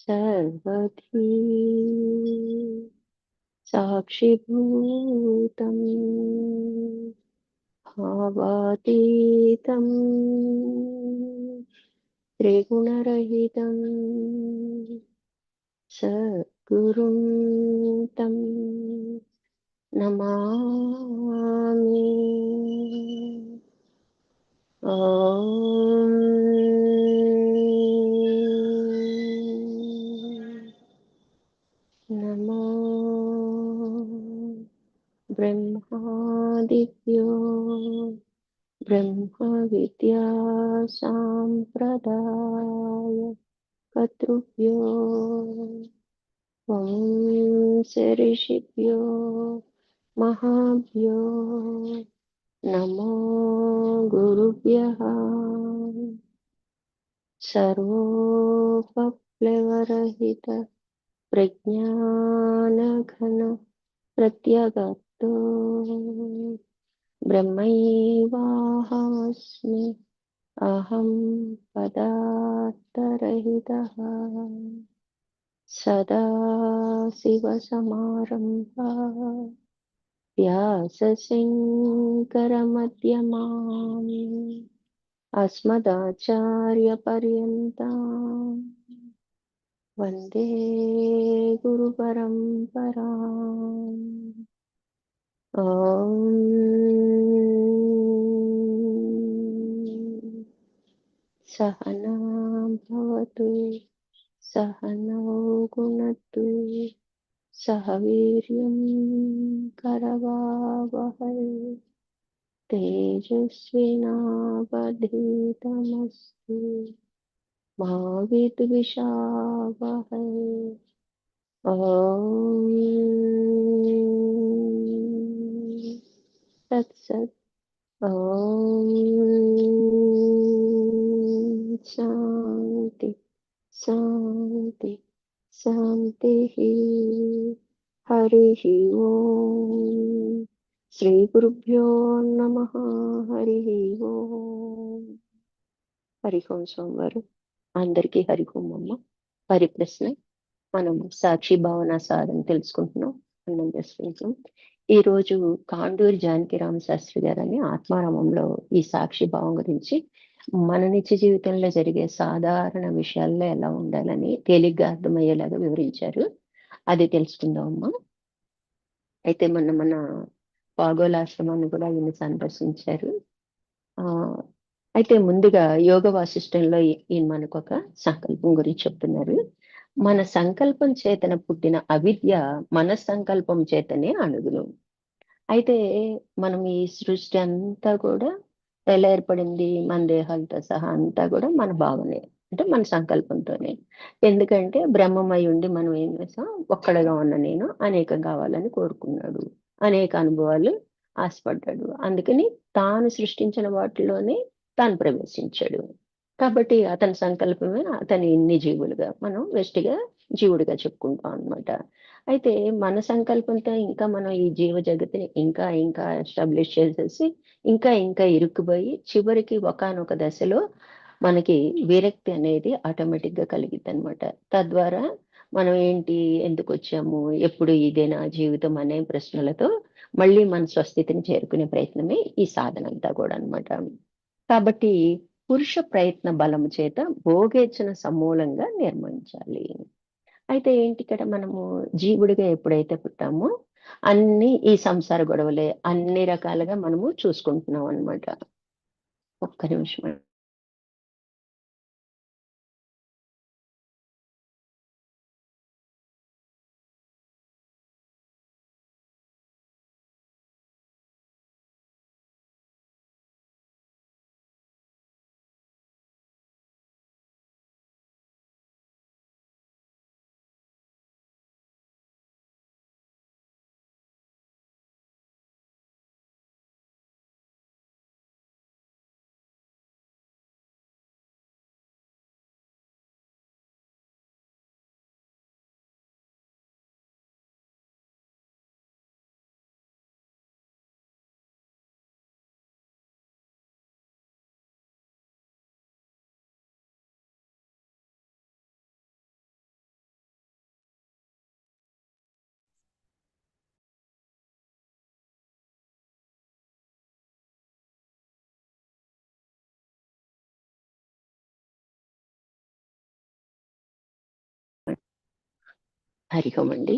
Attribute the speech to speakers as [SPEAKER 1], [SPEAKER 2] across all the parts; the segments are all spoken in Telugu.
[SPEAKER 1] सर्वधी साक्षिभूतं भावातीतं त्रिगुणरहितं सद्गुरुं तं नमामि। नमो ब्रह्मादिभ्यो ब्रह्मविद्या साम्प्रदाय कर्तृभ्यो ऋषिभ्यो महाभ्यो नमो गुरुभ्यः। सर्वोपप्लवरहित प्रज्ञानघन प्रत्यगतो ब्रह्मैवाहमस्मि अहं पदार्थरहितः। सदाशिवसमारम्भा व्यासशङ्करमध्यमाम् अस्मदाचार्यपर्यन्ताम् वन्दे गुरुपरम्पराम्। ॐ सहना भवतु सहनौ भुनक्तु सह वीर्यं करवावहै तेजस्विनावधीतमस्तु मा विद्विषावहै। ॐ तत्सत्। ॐ शान्ति शान्ति शान्तिः। हरिः ओम्। श्रीगुरुभ्यो नमः। हरिः ओम्। हरिः ओम् సోమవారం అందరికీ హరి ఓం అమ్మ. పరిప్రశ్న మనం సాక్షి భావన సాధన తెలుసుకుంటున్నాం, అన్నం చేసుకుంటున్నాం. ఈ రోజు కాండూరి జానకిరామ శాస్త్రి గారని ఆత్మారామంలో ఈ సాక్షి భావం గురించి మన నిత్య జీవితంలో జరిగే సాధారణ విషయాల్లో ఎలా ఉండాలని తేలిగ్గా అర్థమయ్యేలాగా వివరించారు. అది తెలుసుకుందామమ్మా. అయితే మన పాగోలాశ్రమాన్ని కూడా ఈయన సందర్శించారు. అయితే ముందుగా యోగ వాసిష్టంలో ఈయన మనకు ఒక సంకల్పం గురించి చెప్తున్నారు. మన సంకల్పం చేతన పుట్టిన అవిద్య మన సంకల్పం చేతనే అణుగును. అయితే మనం ఈ సృష్టి అంతా కూడా ఎలా ఏర్పడింది, మన దేహాలతో సహా అంతా కూడా మన భావనే, అంటే మన సంకల్పంతోనే. ఎందుకంటే బ్రహ్మమై ఉండి మనం ఏం చేసాం, ఒక్కడగా ఉన్న నేను అనేకం కావాలని కోరుకున్నాడు, అనేక అనుభవాలు ఆశపడ్డాడు. అందుకని తాను సృష్టించిన వాటిలోనే తాను ప్రవేశించాడు. కాబట్టి అతని సంకల్పమే అతని ఇన్ని జీవులుగా మనం వెస్టిగా జీవుడిగా చెప్పుకుంటాం అన్నమాట. అయితే మన సంకల్పంతో ఇంకా మనం ఈ జీవ జగత్తుని ఇంకా ఇంకా ఎస్టాబ్లిష్ చేసేసి ఇంకా ఇంకా ఇరుక్కుపోయి చివరికి ఒకానొక దశలో మనకి విరక్తి అనేది ఆటోమేటిక్ గా కలిగిద్ది అనమాట. తద్వారా మనం ఏంటి, ఎందుకు వచ్చాము, ఎప్పుడు ఇదేనా జీవితం అనే ప్రశ్నలతో మళ్ళీ మన స్వస్థితిని చేరుకునే ప్రయత్నమే ఈ సాధన అంతా కూడా అనమాట. కాబట్టి పురుష ప్రయత్న బలము చేత భోగేచ్ఛన సమూలంగా నిర్మించాలి. అయితే ఏంటి, ఇక్కడ మనము జీవుడిగా ఎప్పుడైతే పుట్టామో అన్ని ఈ సంసార గొడవలే అన్ని రకాలుగా మనము చూసుకుంటున్నాం అన్నమాట. ఒక్క నిమిషం. హరి ఓం అండి.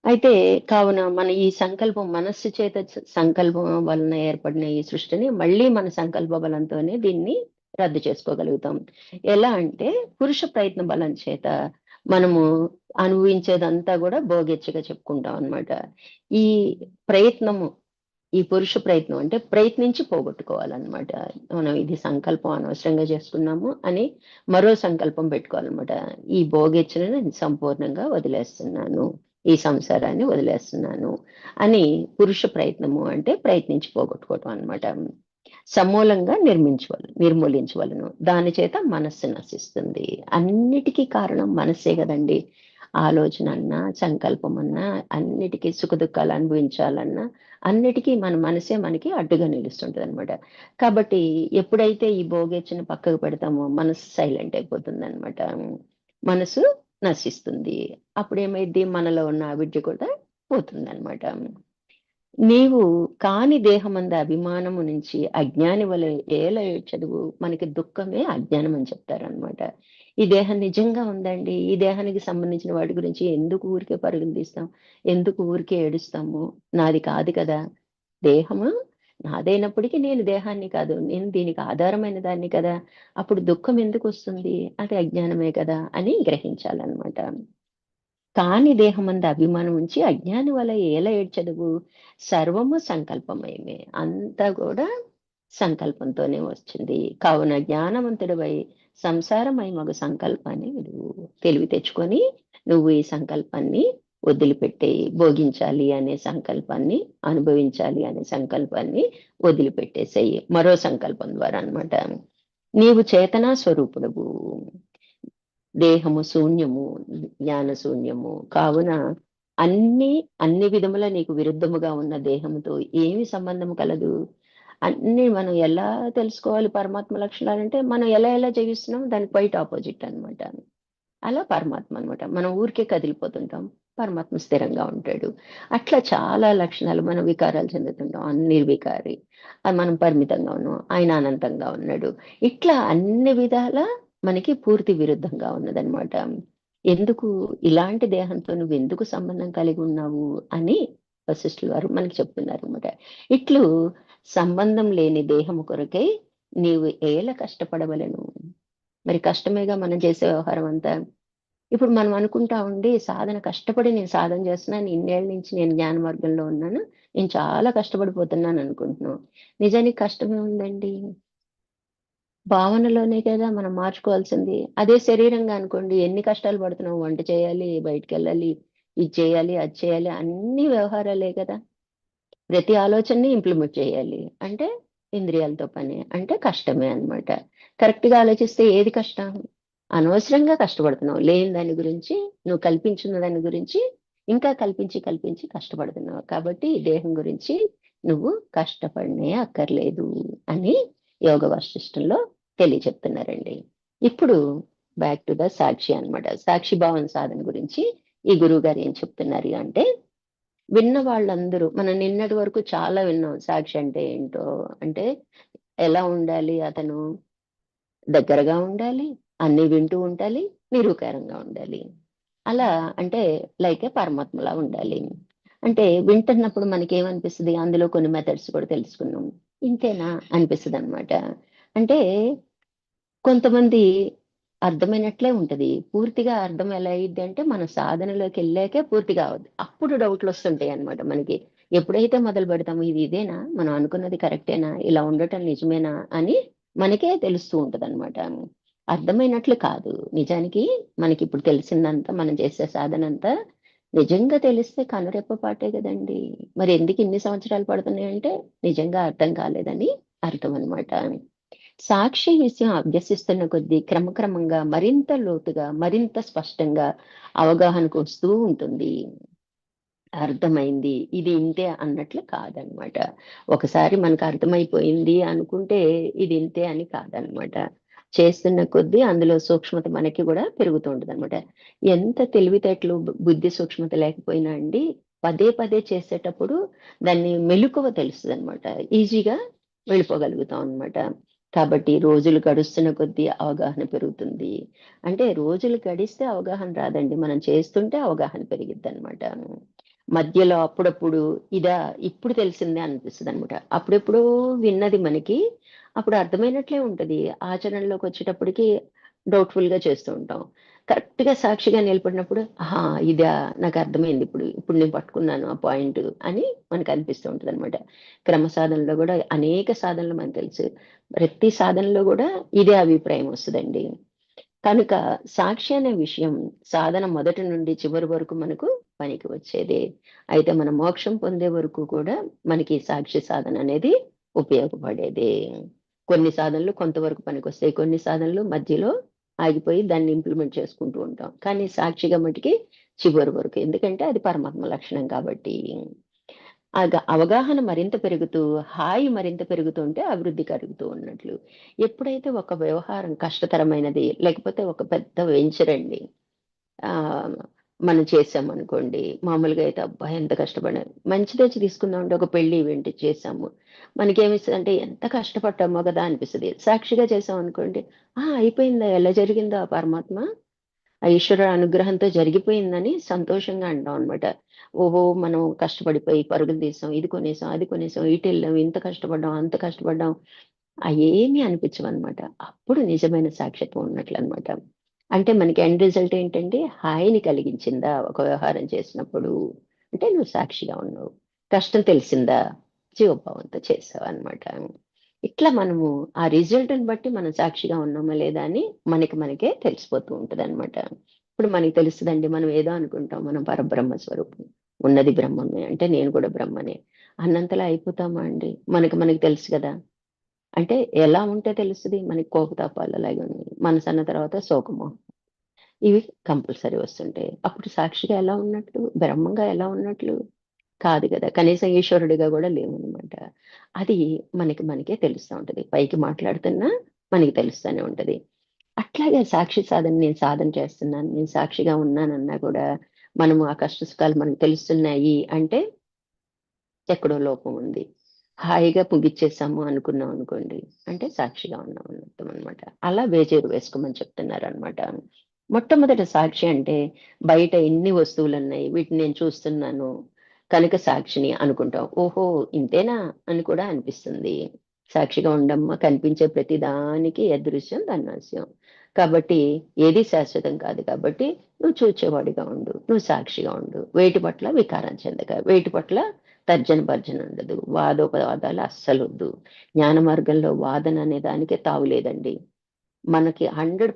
[SPEAKER 1] అయితే కావున మన ఈ సంకల్పం మనస్సు చేత సంకల్పం వలన ఏర్పడిన ఈ సృష్టిని మళ్ళీ మన సంకల్ప బలంతోనే దీన్ని రద్దు చేసుకోగలుగుతాం. ఎలా అంటే పురుష ప్రయత్న బలం చేత మనము అనుభవించేదంతా కూడా భోగెచ్చగా చెప్పుకుంటాం అన్నమాట. ఈ ప్రయత్నము ఈ పురుష ప్రయత్నం అంటే ప్రయత్నించి పోగొట్టుకోవాలన్నమాట. మనం ఇది సంకల్పం అనవసరంగా చేసుకున్నాము అని మరో సంకల్పం పెట్టుకోవాలన్నమాట. ఈ భోగేచ్ఛను నేను సంపూర్ణంగా వదిలేస్తున్నాను. ఈ సంసారాన్ని వదిలేస్తున్నాను అని పురుష ప్రయత్నము అంటే ప్రయత్నించి పోగొట్టుకోవటం అన్నమాట. సమూలంగా నిర్మూలించవలను. దాని చేత మనస్సు నశిస్తుంది. అన్నిటికీ కారణం మనస్సే కదండి. ఆలోచన అన్నా, సంకల్పం అన్నా, అన్నిటికీ సుఖదుఖాలు అనుభవించాలన్నా, అన్నిటికీ మన మనసే మనకి అడ్డుగా నిలుస్తుంటది అనమాట. కాబట్టి ఎప్పుడైతే ఈ భోగేచ్ఛను పక్కకు పెడతామో మనసు సైలెంట్ అయిపోతుంది అనమాట. మనసు నశిస్తుంది. అప్పుడేమైద్ది మనలో ఉన్న అవిద్య కూడా పోతుందన్నమాట. నీవు కాని దేహమందు అభిమానము నుంచి అజ్ఞాని వలె ఏల చదువు మనకి దుఃఖమే అజ్ఞానం అని చెప్తారనమాట. ఈ దేహం నిజంగా ఉందండి. ఈ దేహానికి సంబంధించిన వాటి గురించి ఎందుకు ఊరికే పరుగులు తీస్తాం? ఎందుకు ఊరికే ఏడుస్తాము? నాది కాదు కదా! దేహము నాదైనప్పటికీ నేను దేహాన్ని కాదు. నేను దీనికి ఆధారమైన దాన్ని కదా! అప్పుడు దుఃఖం ఎందుకొస్తుంది? అది అజ్ఞానమే కదా! అని గ్రహించాలన్నమాట. కాని దేహమందు అభిమానం ఉంచి అజ్ఞాని వల్ల ఏల ఏడ్చెదవు సర్వము సంకల్పమయమే. అంతా కూడా సంకల్పంతోనే వచ్చింది. కావున జ్ఞానవంతుడివై సంసారమై మగు సంకల్పాన్ని విడువు. తెలివి తెచ్చుకొని నువ్వు ఈ సంకల్పాన్ని వదిలిపెట్టేయి. భోగించాలి అనే సంకల్పాన్ని, అనుభవించాలి అనే సంకల్పాన్ని వదిలిపెట్టేసేయి. మరో సంకల్పం ద్వారా అన్నమాట. నీవు చేతనా స్వరూపుడవు. దేహము శూన్యము, జ్ఞాన శూన్యము కావున అన్ని విధముల నీకు విరుద్ధముగా ఉన్న దేహముతో ఏమి సంబంధం కలదు? అన్ని మనం ఎలా తెలుసుకోవాలి పరమాత్మ లక్షణాలంటే మనం ఎలా ఎలా జీవిస్తున్నాం దానికి క్వైట్ ఆపోజిట్ అన్నమాట. అలా పరమాత్మ అన్నమాట. మనం ఊరికే కదిలిపోతుంటాం. పరమాత్మ స్థిరంగా ఉంటాడు. అట్లా చాలా లక్షణాలు మనం వికారాలు చెందుతుంటాం. నిర్వికారి. మనం పరిమితంగా ఉన్నాం. ఆయన అనంతంగా ఉన్నాడు. ఇట్లా అన్ని విధాల మనకి పూర్తి విరుద్ధంగా ఉన్నదన్నమాట. ఎందుకు ఇలాంటి దేహంతో నువ్వెందుకు సంబంధం కలిగి ఉన్నావు అని వశిష్ఠుల వారు మనకి చెప్తున్నారన్నమాట. ఇట్లు సంబంధం లేని దేహము కొరకై నీవు ఏల కష్టపడవలెను. మరి కష్టమేగా మనం చేసే వ్యవహారం అంతా. ఇప్పుడు మనం అనుకుంటా ఉండి సాధన కష్టపడి నేను సాధన చేస్తున్నాను. ఇన్నేళ్ల నుంచి నేను జ్ఞాన మార్గంలో ఉన్నాను. నేను చాలా కష్టపడిపోతున్నాను అనుకుంటున్నాం. నిజానికి కష్టమే ఉందండి. భావనలోనే కదా మనం మార్చుకోవాల్సింది. అదే శరీరంగా అనుకోండి ఎన్ని కష్టాలు పడుతున్నాం. వంట చేయాలి, బయటికెళ్ళాలి, ఇది చేయాలి, అది చేయాలి అన్ని వ్యవహారాలే కదా! ప్రతి ఆలోచనని ఇంప్లిమెంట్ చేయాలి. అంటే ఇంద్రియాలతో పని. అంటే కష్టమే అన్నమాట. కరెక్ట్‌గా ఆలోచిస్తే ఏది కష్టం? అనవసరంగా కష్టపడుతున్నావు. లేని దాని గురించి, నువ్వు కల్పించిన దాని గురించి ఇంకా కల్పించి, కల్పించి కష్టపడుతున్నావు. కాబట్టి ఈ దేహం గురించి నువ్వు కష్టపడనే అక్కర్లేదు అని యోగ వాసిష్టంలో తెలియచెప్తున్నారండి. ఇప్పుడు బ్యాక్ టు ద సాక్షి అన్నమాట. సాక్షి భావన సాధన గురించి ఈ గురువుగారు ఏం చెప్తున్నారు అంటే విన్న వాళ్ళందరూ మనం నిన్నటి వరకు చాలా విన్నాం. సాక్షి అంటే ఏంటో, అంటే ఎలా ఉండాలి అతను? దగ్గరగా ఉండాలి, అన్నీ వింటూ ఉండాలి, నిరూకారంగా ఉండాలి. అలా అంటే లైక్ ఏ పరమాత్మలా ఉండాలి. అంటే వింటున్నప్పుడు మనకేమనిపిస్తది? అందులో కొన్ని మెథడ్స్ కూడా తెలుసుకున్నాం. ఇంతేనా అనిపిస్తదనమాట. అంటే కొంతమంది అర్థమైనట్లే ఉంటది. పూర్తిగా అర్థం ఎలా అయ్యిద్దంటే, మన సాధనలోకెళ్ళాకే పూర్తిగా అవుద్ది. అప్పుడు డౌట్‌లొస్తుంటాయన్నమాట మనకి. ఎప్పుడైతే మొదలుపెడతామో ఇది ఇదేనా? మనం అనుకున్నది కరెక్టేనా? ఇలా ఉండటం నిజమేనా? అని మనకే తెలుస్తూ ఉంటదన్నమాట. అర్థమైనట్లు కాదు. నిజానికి మనకిప్పుడు తెలిసిందంతా మనం చేసే సాధనంతా నిజంగా తెలిస్తే కనురెప్ప పాటే గదండీ! మరి ఎందుకు ఇన్ని సంవత్సరాలు పడుతున్నాయంటే, నిజంగా అర్థం కాలేదని అర్థం అన్నమాట. సాక్షి విషయం అభ్యసిస్తున్న కొద్దీ క్రమక్రమంగా మరింత లోతుగా, మరింత స్పష్టంగా అవగాహనకు వస్తూ ఉంటుంది. అర్థమైంది. ఇది ఇంతే అన్నట్లు కాదనమాట. ఒకసారి మనకు అర్థమైపోయింది అనుకుంటే ఇది ఇంతే అని కాదనమాట. చేస్తున్న కొద్దీ అందులో సూక్ష్మత మనకి గూడా పెరుగుతూ ఉంటదనమాట. ఎంత తెలివితేటలు, బుద్ధి సూక్ష్మత లేకపోయినా అండి, పదే పదే చేసేటప్పుడు దాన్ని మెలుకువ తెలుస్తదనమాట. ఈజీగా వెళ్ళిపోగలుగుతాం అనమాట. కాబట్టి రోజులు గడుస్తున్న కొద్దీ అవగాహన పెరుగుతుంది. అంటే రోజులు గడిస్తే అవగాహన రాదండి. మనం చేస్తుంటే అవగాహన పెరిగిద్దనమాట. మధ్యలో అప్పుడప్పుడు ఇదా ఇప్పుడు తెలిసిందే అనిపిస్తదనమాట. అప్పుడెప్పుడో విన్నది మనకి అప్పుడు అర్థమైనట్లే ఉంటది. ఆచరణలోకొచ్చేటప్పటికి డౌట్‌ఫుల్‌గా చేస్తూ ఉంటాం. కరెక్ట్‌గా సాక్షిగా నిలబడినప్పుడు, ఆహా! ఇదా నాకర్థమైంది ఇప్పుడు. ఇప్పుడు నేను పట్టుకున్నాను ఆ పాయింటు అని మనకనిపిస్తూ ఉంటదనమాట. క్రమ సాధనలో గూడా అనేక సాధనలు మనకు తెలుసు. ప్రతి సాధనలో గూడా ఇదే అభిప్రాయం వస్తదండి. కనుక సాక్షి అనే విషయం సాధన మొదటి నుండి చివరి వరకు మనకు పనికి వచ్చేదే. అయితే మనం మోక్షం పొందే వరకు కూడా మనకి ఈ సాక్షి సాధన అనేది ఉపయోగపడేదే. కొన్ని సాధనలు కొంతవరకు పనికొస్తాయి. కొన్ని సాధనలు మధ్యలో ఆగిపోయి దాన్ని ఇంప్లిమెంట్ చేసుకుంటూ ఉంటాం. కానీ సాక్షిగా మటికి చివరి వరకు. ఎందుకంటే అది పరమాత్మ లక్షణం కాబట్టి. అవగాహన మరింత పెరుగుతూ, హాయి మరింత పెరుగుతుంటే అభివృద్ధి కలుగుతూ ఉన్నట్లు. ఎప్పుడైతే ఒక వ్యవహారం కష్టతరమైనది, లేకపోతే ఒక పెద్ద వెంచర్ అండి. ఆహ్, మనం చేశామనుకోండి, మామూలుగా అయితే అబ్బా! ఎంత కష్టపడాను. మంచిదొచ్చి తీసుకుందామంటే ఒక పెళ్లి ఈవెంట్ చేశాము. మనకేమిస్తదంటే ఎంత కష్టపడ్డామో గదా! అనిపిస్తది. సాక్షిగా చేశామనుకోండి, ఆ! అయిపోయిందా ఎలా జరిగిందో ఆ పరమాత్మ ఆ ఈశ్వరుడు అనుగ్రహంతో జరిగిపోయిందని సంతోషంగా అంటాం అనమాట. ఓహో! మనం కష్టపడిపోయి పరుగులు తీసాం, ఇది కొనేసాం, అది కొనేసాం, ఇటెళ్ళాం, ఇంత కష్టపడ్డాం, అంత కష్టపడ్డాం. అయేమీ అనిపించవనమాట. అప్పుడు నిజమైన సాక్షిత్వం ఉన్నట్లనమాట. అంటే మనకి ఎండ్ రిజల్ట్ ఏంటంటే హాయిని కలిగించిందా ఒక వ్యవహారం చేసినప్పుడు, అంటే నువ్వు సాక్షిగా ఉన్నావు. కష్టం తెలిసిందా జీవభావంతో చేసావనమాట. ఇట్లా మనము ఆ రిజల్ట్‌ని బట్టి మనం సాక్షిగా ఉన్నామా లేదా అని మనకే తెలిసిపోతూ ఉంటదనమాట. ఇప్పుడు మనకి తెలుస్తదండి. మనం ఏదో అనుకుంటాం. మనం పరబ్రహ్మ స్వరూపం. ఉన్నది బ్రహ్మమే. అంటే నేను కూడా బ్రహ్మనే. అన్నంతలా అయిపోతామా అండి? మనకి తెలుసు గదా! అంటే ఎలా ఉంటే తెలుస్తది? మనకి కోపతాపాలు అలాగే ఉన్నాయి. మనసన్న తర్వాత శోకము. ఇవి కంపల్సరీ వస్తుంటాయి. అప్పుడు సాక్షిగా ఎలా ఉన్నట్లు? బ్రహ్మంగా ఎలా ఉన్నట్లు? కాదు గదా! కనీసం ఈశ్వరుడిగా గూడా లేమనమాట. అది మనకే తెలుస్తా ఉంటది. పైకి మాట్లాడుతున్నా మనకి తెలుస్తానే ఉంటది. అట్లాగే సాక్షి సాధన నేను సాధన చేస్తున్నాను. నేను సాక్షిగా ఉన్నానన్నా కూడా మనము ఆ కష్ట సుఖాలు మనకు తెలుస్తున్నాయి అంటే ఎక్కడో లోపం ఉంది. హాయిగా ముగిచ్చేసాము అనుకున్నాం అనుకోండి. అంటే సాక్షిగా ఉన్నాం అన్నర్థం అనమాట. అలా వేజేరు వేసుకోమని చెప్తున్నారనమాట. మొట్టమొదట సాక్షి అంటే బయట ఎన్ని వస్తువులున్నాయి. వీటిని నేను చూస్తున్నాను. కనుక సాక్షిని అనుకుంటాం. ఓహో! ఇంతేనా అని కూడా అనిపిస్తుంది. సాక్షిగా ఉండమ్మా కనిపించే ప్రతి దానికి యదృశ్యం తన్నాస్యం. కాబట్టి ఏది శాశ్వతం కాదు కాబట్టి నువ్వు చూచేవాడిగా ఉండు. నువ్వు సాక్షిగా ఉండు. వేటి పట్ల వికారం చెందక. వేటి పట్ల తర్జన భర్జన ఉండదు. వాదోపవాదాలు అస్సలొద్దు. జ్ఞాన మార్గంలో వాదన అనే దానికే తావులేదండి. మనకి 100%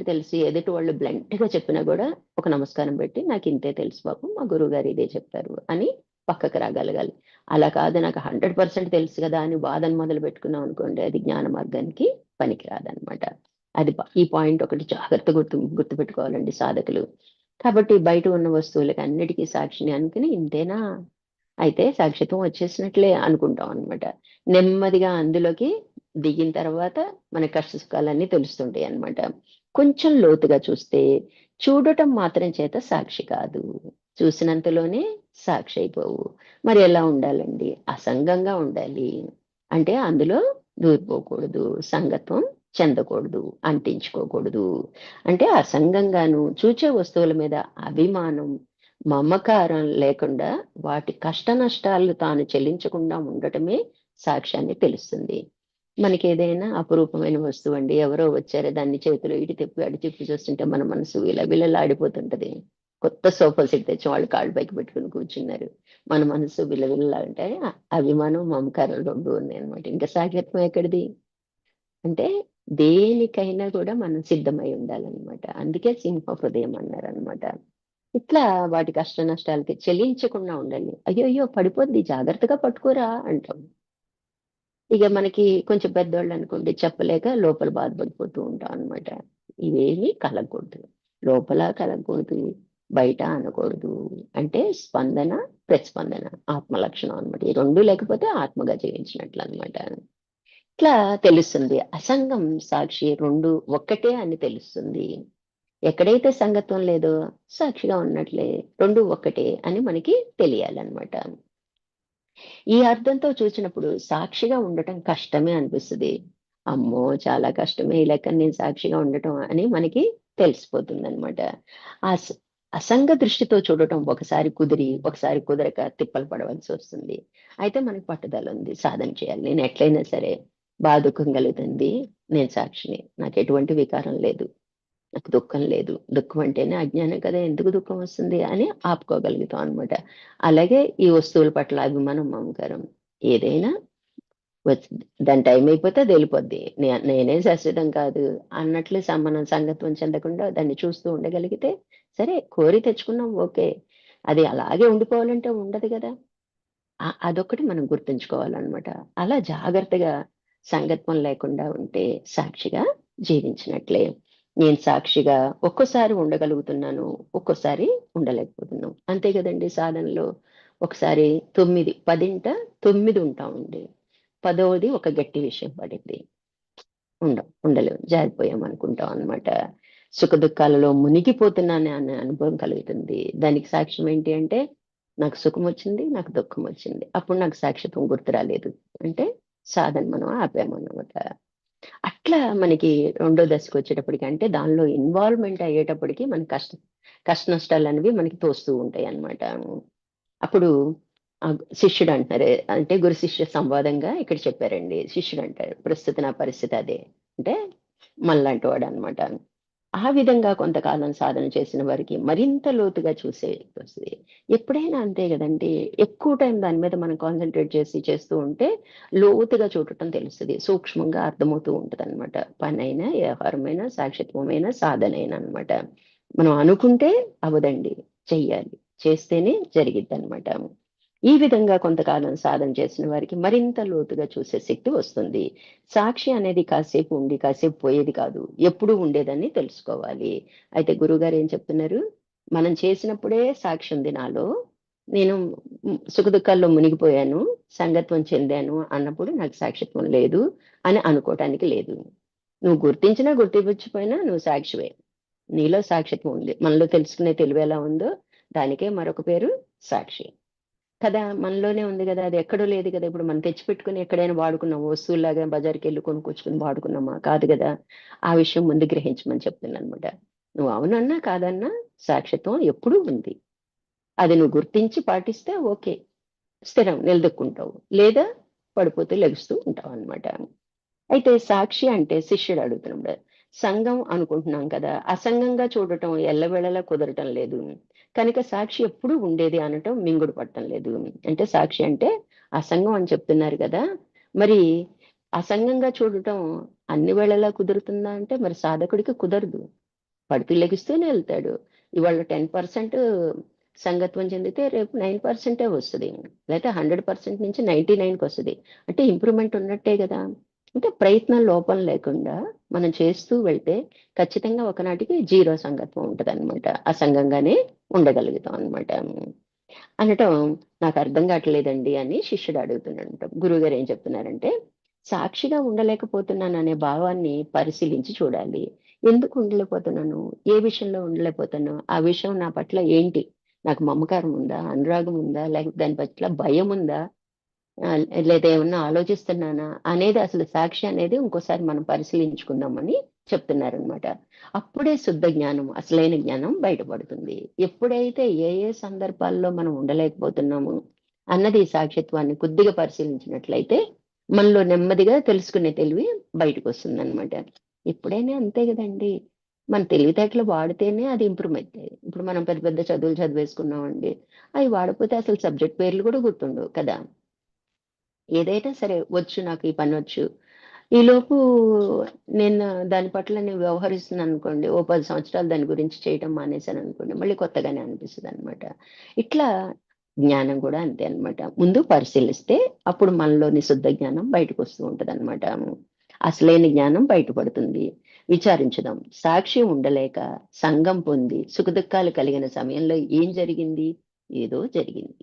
[SPEAKER 1] తెలిసి ఎదుటి వాళ్ళు బ్లంట్‌గా చెప్పినా గూడా ఒక నమస్కారం పెట్టి నాకింతే తెలుసు బాబు. మా గురువుగారు ఇదే చెప్పారు అని పక్కకి రాగలగాలి. అలా కాదు నాకు 100% తెలుసు గదా! అని వాదన మొదలు పెట్టుకున్నాం అనుకోండి అది జ్ఞాన మార్గానికి పనికిరాదనమాట. ఈ పాయింట్ ఒకటి జాగ్రత్తగా గుర్తుపెట్టుకోవాలండి సాధకులు. కాబట్టి బయట ఉన్న వస్తువులకి అన్నిటికి సాక్షిని అనుకుని ఇంతేనా? అయితే సాక్షిత్వం వచ్చేసినట్లే అనుకుంటాం అనమాట. నెమ్మదిగా అందులోకి దిగిన తర్వాత మన కష్ట సుఖాలన్నీ తెలుస్తుంటాయన్నమాట. కొంచెం లోతుగా చూస్తే చూడటం మాత్రం చేత సాక్షి కాదు. చూసినంతలోనే సాక్షి అయిపోవు. మరి ఎలా ఉండాలండి? అసంగంగా ఉండాలి. అంటే అందులో దూరిపోకూడదు. సంగత్వం చెందకూడదు. అంటించుకోకూడదు. అంటే అసంగంగాను చూచే వస్తువుల మీద అభిమానం మమకారం లేకుండా వాటి కష్ట నష్టాలు తాను చెల్లించకుండా ఉండటమే సాక్ష్యాన్ని తెలుస్తుంది. మనకేదైనా అపురూపమైన వస్తువండి. ఎవరో వచ్చారు దాన్ని చేతిలో ఇటు తిప్పి, అటు తిప్పి చూస్తుంటే మన మనసు విలవిలలాడిపోతుంటది. కొత్త సోఫా సెట్ తెచ్చి వాళ్ళు కాళ్ళు పైకి పెట్టుకొని కూర్చున్నారు. మన మనసు విలవిలలాడంటే అభిమానం, మమకారం 2 ఉన్నాయన్నమాట. ఇంకా సాక్షిత్వం ఎక్కడిది? అంటే దేనికైనా కూడా మనం సిద్ధమై ఉండాలన్నమాట. అందుకే సింహ హృదయం అన్నారన్నమాట. ఇట్లా వాటి కష్ట నష్టాలకి చెలించకుండా ఉండాలి. అయ్యయ్యో! పడిపోద్ది జాగ్రత్తగా పట్టుకోరా అంటాం. ఇగ మనకి కొంచెం పెద్దోళ్ళనుకోండి చెప్పలేక లోపల బాధపడిపోతూ ఉంటాం అనమాట. ఇవేమీ కలగకూడదు. లోపల కలగకూడదు, బయట అనకూడదు. అంటే స్పందన, ప్రతిస్పందన ఆత్మ లక్షణం అనమాట. ఈ 2 లేకపోతే ఆత్మగా జీవించినట్లనమాట. ఇట్లా తెలుస్తుంది. అసంగం, సాక్షి 2 ఒక్కటే అని తెలుస్తుంది. ఎక్కడైతే సంగత్వం లేదో సాక్షిగా ఉన్నట్లే 2 ఒక్కటే అని మనకి తెలియాలన్నమాట. ఈ అర్థంతో చూసినప్పుడు సాక్షిగా ఉండటం కష్టమే అనిపిస్తది. అమ్మో! చాలా కష్టమే ఈ లెక్కన నేను సాక్షిగా ఉండటం అని మనకి తెలిసిపోతుందనమాట. అస్ అసంగ దృష్టితో చూడటం ఒకసారి కుదిరి, ఒకసారి కుదరక తిప్పలు పడవలసొస్తుంది. అయితే మనకు పట్టుదలుంది. సాధన చేయాలి. నేను ఎట్లైనా సరే దుఃఖం కలుగుతుంది. నేను సాక్షిని. నాకెటువంటి వికారం లేదు. నాకు దుఃఖం లేదు. దుఃఖం అంటేనే అజ్ఞానం కదా! ఎందుకు దుఃఖం వస్తుంది అని ఆపుకోగలుగుతాం అనమాట. అలాగే ఈ వస్తువుల పట్ల అభిమానం, మమకారం ఏదైనా వచ్చింది. దాని టైం అయిపోతే అదెళ్ళిపోద్ది. నేనే శాశ్వతం కాదు అన్నట్లు మనం సంగత్వం చెందకుండా దాన్ని చూస్తూ ఉండగలిగితే, సరే కోరి తెచ్చుకున్నాం ఓకే. అది అలాగే ఉండిపోవాలంటే ఉండదు గదా! అదొక్కటి మనం గుర్తుంచుకోవాలనమాట. అలా జాగ్రత్తగా సంగత్వం లేకుండా ఉంటే సాక్షిగా జీవించినట్లే. నేను సాక్షిగా ఒక్కోసారి ఉండగలుగుతున్నాను, ఒక్కోసారి ఉండలేకపోతున్నాం. అంతే గదండీ సాధనలో. ఒకసారి 9, 9 ఉంటామండి. పదోది ఒక గట్టి విషయం పడింది. ఉండలేం. జారిపోయాం అనుకుంటాం అన్నమాట. సుఖదుఖాలలో మునిగిపోతున్నాను అనే అనుభవం కలుగుతుంది. దానికి సాక్ష్యం ఏంటి అంటే, నాకు సుఖమొచ్చింది, నాకు దుఃఖమొచ్చింది. అప్పుడు నాకు సాక్షిత్వం గుర్తు రాలేదు. అంటే సాధన మనం ఆపామన్నమాట. అట్లా మనకి రెండో దశకొచ్చేటప్పటికి అంటే దానిలో ఇన్వాల్వ్‌మెంట్ అయ్యేటప్పటికి మనకి కష్ట నష్టాలనేవి మనకి తోస్తూ ఉంటాయన్నమాట. అప్పుడు శిష్యుడు అంటున్నారు. అంటే గురు శిష్య సంవాదంగా ఇక్కడ చెప్పారండి. శిష్యుడు అంటారు. ప్రస్తుత నా పరిస్థితి అదే. అంటే మనలాంటి వాడనమాట. ఆ విధంగా కొంతకాలం సాధన చేసిన వారికి మరింత లోతుగా చూసే వస్తది. ఎప్పుడైనా అంతే గదండీ! ఎక్కువ టైం దాని మీద మనం కాన్సంట్రేట్ చేస్తూ ఉంటే లోతుగా చూడటం తెలుస్తది. సూక్ష్మంగా అర్థమవుతూ ఉంటదనమాట. పనైనా, వ్యవహారమైనా, సాక్షిత్వమైనా, సాధనైనా అనమాట. మనం అనుకుంటే అవ్వదండి. చెయ్యాలి. చేస్తేనే జరిగిద్దనమాట. ఈ విధంగా కొంతకాలం సాధన చేసిన వారికి మరింత లోతుగా చూసే శక్తి వస్తుంది. సాక్షి అనేది కాసేపు ఉండి, కాసేపు పోయేది కాదు. ఎప్పుడూ ఉండేదని తెలుసుకోవాలి. అయితే గురువుగారు ఏం చెప్తున్నారు? మనం చేసినప్పుడే సాక్షి ఉంది నాలో. నేను సుఖదుఖాల్లో మునిగిపోయాను, సంగత్వం చెందాను అన్నప్పుడు నాకు సాక్షిత్వం లేదు అని అనుకోవటానికి లేదు. నువ్వు గుర్తించినా, గుర్తించకపోయినా నువ్వు సాక్షివే. నీలో సాక్షిత్వం ఉంది. మనలో తెలుసుకునే తెలివి ఎలా ఉందో దానికే మరొక పేరు సాక్షి. కదా! మనలోనే ఉంది గదా! అది ఎక్కడో లేదు గదా! ఇప్పుడు మనం తెచ్చిపెట్టుకొని ఎక్కడైనా వాడుకున్నాం. వస్తువుల్లాగా బజార్‌కెళ్ళి కొనుక్కొచ్చుకొని వాడుకున్నామా? కాదు గదా! ఆ విషయం ముందు గ్రహించమని చెప్తున్నానన్నమాట. నువ్వు అవునన్నా, కాదన్నా సాక్షిత్వం ఎప్పుడూ ఉంది. అది నువ్వు గుర్తించి పాటిస్తే ఓకే. స్థిరం నిలదొక్కుంటావు. లేదా పడిపోతూ లెగుస్తూ ఉంటావన్నమాట. అయితే సాక్షి అంటే శిష్యుడు అడుగుతున్నాడు. సంఘం అనుకుంటున్నాం కదా! అసంగంగా చూడటం ఎల్లవేళలా కుదరటం లేదు. కనుక సాక్షి ఎప్పుడూ ఉండేది అనటం మింగుడు పడటం లేదు. అంటే సాక్షి అంటే అసంగం అని చెప్తున్నారు కదా! మరి అసంగంగా చూడటం అన్ని వేళలా కుదురుతుందా అంటే మరి సాధకుడికి కుదరదు. పడుతూ లెగుస్తూనే ఎళ్తాడు. ఇవాళ 10% సంగత్వం చెందితే రేపు 9% వస్తది. లేతే 100% నుంచి 99కొస్తది. అంటే ఇంప్రూవ్‌మెంట్ ఉన్నట్టే గదా! అంటే ప్రయత్నం లోపం లేకుండా మనం చేస్తూ వెళ్తే ఖచ్చితంగా ఒకనాటికి జీరో సంగత్వం ఉంటదనమాట. అసంగంగానే ఉండగలుగుతాం అనమాట. అనటం నాకర్థం కావట్లేదండి అని శిష్యుడు అడుగుతున్నాడంట. గురువుగారు ఏం చెప్తున్నారంటే, సాక్షిగా ఉండలేకపోతున్నాననే భావాన్ని పరిశీలించి చూడాలి. ఎందుకు ఉండలేకపోతున్నాను? ఏ విషయంలో ఉండలేకపోతున్నాను? ఆ విషయం నా పట్ల ఏంటి? నాకు మమకారం ఉందా? అనురాగం ఉందా? లేకపోతే దాని పట్ల భయముందా? లేదా ఏమన్నా ఆలోచిస్తున్నానా? అనేది అసలు సాక్షి అనేది ఇంకోసారి మనం పరిశీలించుకుందామని చెప్తున్నారనమాట. అప్పుడే శుద్ధ జ్ఞానం, అసలైన జ్ఞానం బయటపడుతుంది. ఎప్పుడైతే ఏ సందర్భాల్లో మనం ఉండలేకపోతున్నాము అన్నది ఈ సాక్షిత్వాన్ని కొద్దిగా పరిశీలించినట్లయితే, మనలో నెమ్మదిగా తెలుసుకునే తెలివి బయటకొస్తుందనమాట. ఎప్పుడైనా అంతే గదండీ! మన తెలివితేటలు వాడితేనే అది ఇంప్రూవ్ అయితాయి. ఇప్పుడు మనం పెద్ద పెద్ద చదువులు చదివేసుకున్నామండి. అయి వాడకపోతే అసలు సబ్జెక్ట్ పేర్లు గూడా గుర్తుండవు కదా! ఏదైనా సరే వచ్చు నాకు ఈ పనొచ్చు. ఈలోపు నేను దాని పట్ల నేను వ్యవహరిస్తున్నాననుకోండి, ఓ 10 సంవత్సరాలు దాని గురించి చేయటం మానేశాననుకోండి, మళ్ళీ కొత్తగానే అనిపిస్తదనమాట. ఇట్లా జ్ఞానం గూడా అంతే అనమాట. ముందు పరిశీలిస్తే అప్పుడు మనలోని శుద్ధ జ్ఞానం బయటకొస్తూ ఉంటదనమాట. అసలైన జ్ఞానం బయటపడుతుంది. విచారించుదాం. సాక్షి ఉండలేక సంగం పొంది సుఖదుఖాలు కలిగిన సమయంలో ఏం జరిగింది? ఏదో జరిగింది.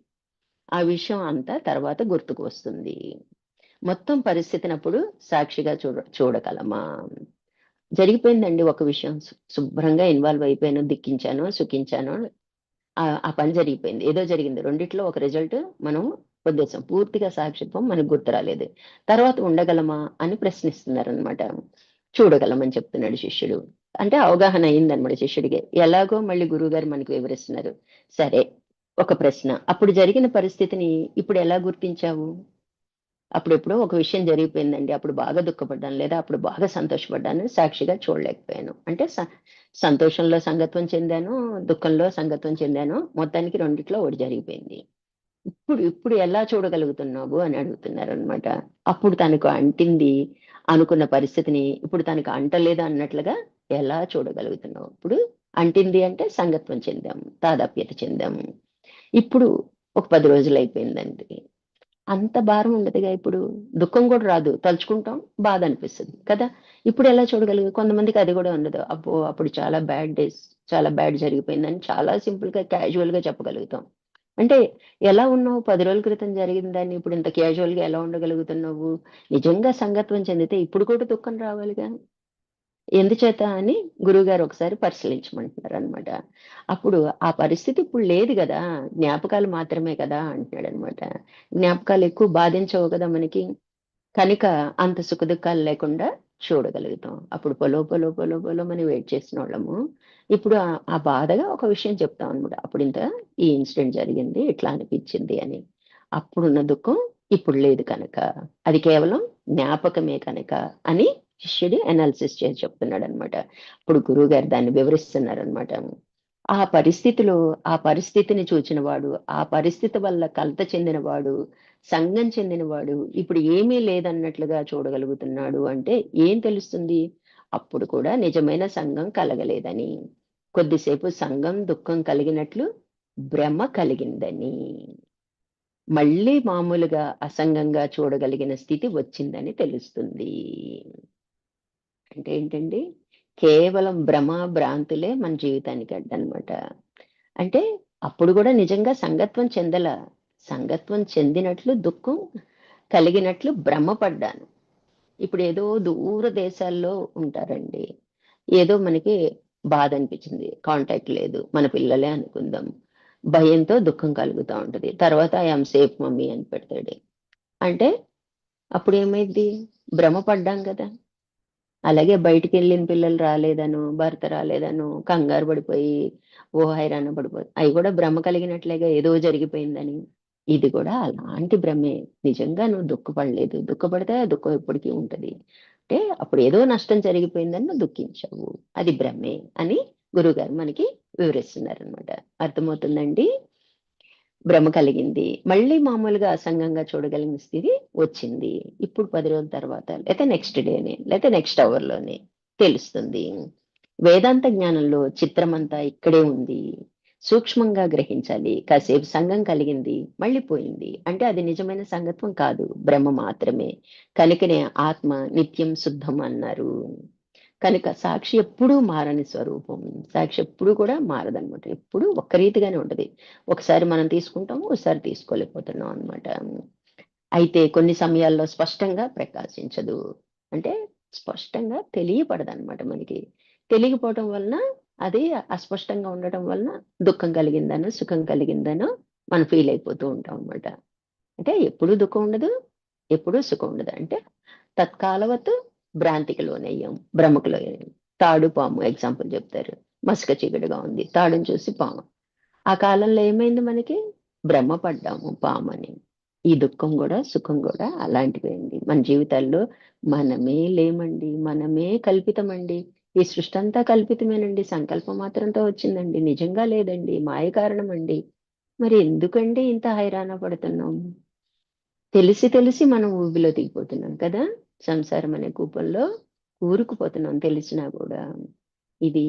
[SPEAKER 1] ఆ విషయం అంతా తర్వాత గుర్తుకు వస్తుంది. మొత్తం పరిస్థితినప్పుడు సాక్షిగా చూడగలమా? జరిగిపోయిందండి ఒక విషయం. శుభ్రంగా ఇన్వాల్వ్ అయిపోయాను, దుఃఖించాను, సుఖించాను. ఆ పని జరిగిపోయింది. ఏదో జరిగింది. రెండిట్లో ఒక రిజల్ట్ మనం పొందేసాం. పూర్తిగా సాక్షిత్వం మనకు గుర్తు రాలేదు. తర్వాత ఉండగలమా అని ప్రశ్నిస్తున్నారనమాట. చూడగలమని చెప్తున్నాడు శిష్యుడు. అంటే అవగాహన అయిందనమాట శిష్యుడికి. ఎలాగో మళ్ళీ గురువుగారు మనకి వివరిస్తున్నారు. సరే, ఒక ప్రశ్న. అప్పుడు జరిగిన పరిస్థితిని ఇప్పుడు ఎలా గుర్తించావు? అప్పుడెప్పుడో ఒక విషయం జరిగిపోయిందండి. అప్పుడు బాగా దుఃఖపడ్డాను. లేదా అప్పుడు బాగా సంతోషపడ్డాను. సాక్షిగా చూడలేకపోయాను. అంటే సంతోషంలో సంగత్వం చెందాను. దుఃఖంలో సంగత్వం చెందాను. మొత్తానికి రెండిట్లో ఒకటి జరిగిపోయింది. ఇప్పుడు ఇప్పుడు ఎలా చూడగలుగుతున్నావు అని అడుగుతున్నారనమాట. అప్పుడు తనకు అంటింది అనుకున్న పరిస్థితిని ఇప్పుడు తనకు అంటలేదు అన్నట్లుగా ఎలా చూడగలుగుతున్నావు? ఇప్పుడు అంటింది అంటే సంగత్వం చెందాము. తాదాప్యత చెందాము. ఇప్పుడు ఒక 10 రోజులయిపోయిందండి. అంత భారం ఉండదుగా ఇప్పుడు. దుఃఖం కూడా రాదు. తలుచుకుంటాం, బాధ అనిపిస్తది కదా! ఇప్పుడెలా చూడగలిగాం? కొంతమందికి అది కూడా ఉండదు. అబ్బో! అప్పుడు చాలా బ్యాడ్ డేస్, చాలా బ్యాడ్ జరిగిపోయిందని చాలా సింపుల్‌గా, క్యాజువల్‌గా చెప్పగలుగుతాం. అంటే ఎలా ఉన్నావు? 10 రోజుల క్రితం జరిగిన దాన్ని ఇప్పుడు ఇంత క్యాజువల్‌గా ఎలా ఉండగలుగుతున్నావు? నిజంగా సంగత్వం చెందితే ఇప్పుడు కూడా దుఃఖం రావాలిగా. ఎందుచేత అని గురువుగారు ఒకసారి పరిశీలించమంటున్నారనమాట. అప్పుడు ఆ పరిస్థితి ఇప్పుడు లేదు గదా! జ్ఞాపకాలు మాత్రమే కదా! అంటున్నాడనమాట. జ్ఞాపకాలు ఎక్కువ బాధించవు కదా మనకి. కనుక అంత సుఖదుఖాలు లేకుండా చూడగలుగుతాం. అప్పుడు పొలో పొలో పొలో పొలోమని వెయిట్ చేసినోళ్ళము. ఇప్పుడు ఆ బాధగా ఒక విషయం చెప్తామనమాట. అప్పుడింత ఈ ఇన్సిడెంట్ జరిగింది. ఇట్లా అనిపించింది అని. అప్పుడున్న దుఃఖం ఇప్పుడు లేదు కనుక. అది కేవలం జ్ఞాపకమే కనుక అని శిష్యుడు అనాలిసిస్ చేసి చెప్తున్నాడనమాట. ఇప్పుడు గురువుగారు దాన్ని వివరిస్తున్నారనమాట. ఆ పరిస్థితిలో ఆ పరిస్థితిని చూచినవాడు, ఆ పరిస్థితి వల్ల కలత చెందినవాడు, సంఘం చెందినవాడు ఇప్పుడు ఏమీ లేదన్నట్లుగా చూడగలుగుతున్నాడు అంటే ఏం తెలుస్తుంది? అప్పుడు కూడా నిజమైన సంఘం కలగలేదని. కొద్దిసేపు సంఘం దుఃఖం కలిగినట్లు భ్రమ కలిగిందని. మళ్ళీ మామూలుగా అసంగంగా చూడగలిగిన స్థితి వచ్చిందని తెలుస్తుంది. అంటే ఏంటండి? కేవలం భ్రమ, భ్రాంతులే మన జీవితానికి అడ్డనమాట. అంటే అప్పుడు గూడా నిజంగా సంగత్వం చెందల. సంగత్వం చెందినట్లు దుఃఖం కలిగినట్లు భ్రమపడ్డాను. ఇప్పుడేదో దూర దేశాల్లో ఉంటారండి. ఏదో మనకి బాధనిపించింది. కాంటాక్ట్ లేదు. మన పిల్లలే అనుకుందాం. భయంతో దుఃఖం కలుగుతా ఉంటది. తర్వాత ఐ యామ్ సేఫ్ మమ్మీ అని పెడతాడు. అంటే అప్పుడేమైద్ది? భ్రమ పడ్డాం గదా! అలాగే బయటికెళ్ళిన పిల్లలు రాలేదనో, భర్త రాలేదనో, కంగారు పడిపోయి, హైరాణ పడిపోయి అయి కూడా భ్రమ కలిగినట్లేగా ఏదో జరిగిపోయిందని. ఇది కూడా అలాంటి భ్రమే. నిజంగా నువ్వు దుఃఖపడలేదు. దుఃఖపడితే ఆ దుఃఖం ఎప్పటికీ ఉంటది. అంటే అప్పుడు ఏదో నష్టం జరిగిపోయిందని నువ్వు దుఃఖించావు. అది భ్రమే అని గురువుగారు మనకి వివరిస్తున్నారనమాట. అర్థమవుతుందండి? భ్రమ కలిగింది. మళ్ళీ మామూలుగా అసంగంగా చూడగలిగిన స్థితి వచ్చింది. ఇప్పుడు 10 రోజుల తర్వాత లేతే నెక్స్ట్ డేనే లేతే నెక్స్ట్ అవర్‌లోనే తెలుస్తుంది. వేదాంత జ్ఞానంలో చిత్రమంతా ఇక్కడే ఉంది. సూక్ష్మంగా గ్రహించాలి. కాసేపు సంగం కలిగింది, మళ్ళీ పోయింది. అంటే అది నిజమైన సంగత్వం కాదు. భ్రమ మాత్రమే. కనుకనే ఆత్మ నిత్యం శుద్ధం అన్నారు. కనుక సాక్షి ఎప్పుడూ మారని స్వరూపం. సాక్షి ఎప్పుడు కూడా మారదనమాట. ఎప్పుడూ ఒక్క రీతిగానే ఉంటది. ఒకసారి మనం తీసుకుంటాము, ఒకసారి తీసుకోలేకపోతున్నాం అనమాట. అయితే కొన్ని సమయాల్లో స్పష్టంగా ప్రకాశించదు. అంటే స్పష్టంగా తెలియపడదనమాట మనకి. తెలియకపోవటం వలన అది అస్పష్టంగా ఉండటం వలన దుఃఖం కలిగిందనో, సుఖం కలిగిందనో మనం ఫీల్ అయిపోతూ ఉంటాం అనమాట. అంటే ఎప్పుడూ దుఃఖం ఉండదు, ఎప్పుడూ సుఖం ఉండదు. అంటే తత్కాలవత్ భ్రాంతికి లోనయ్యాం. భ్రమకు లోనయ్యాం. తాడు, పాము ఎగ్జాంపుల్ చెప్తారు. మసక చీకటిగా ఉంది. తాడుని చూసి పాము. ఆ కాలంలో ఏమైంది మనకి? భ్రమ పడ్డాము పామని. ఈ దుఃఖం గూడా, సుఖం గూడా అలాంటివే అండి. మన జీవితాల్లో మనమే లేమండి. మనమే కల్పితమండి. ఈ సృష్టంతా కల్పితమేనండి. సంకల్పం మాత్రంతో వచ్చిందండి. నిజంగా లేదండి. మాయ కారణమండి. మరి ఎందుకండి ఇంత హైరాణ పడుతున్నాం? తెలిసి తెలిసి మనం ఊబిలో దిగిపోతున్నాం కదా! సంసారం అనే కూపంలో కూరుకుపోతున్నాం తెలిసినా గూడా. ఇది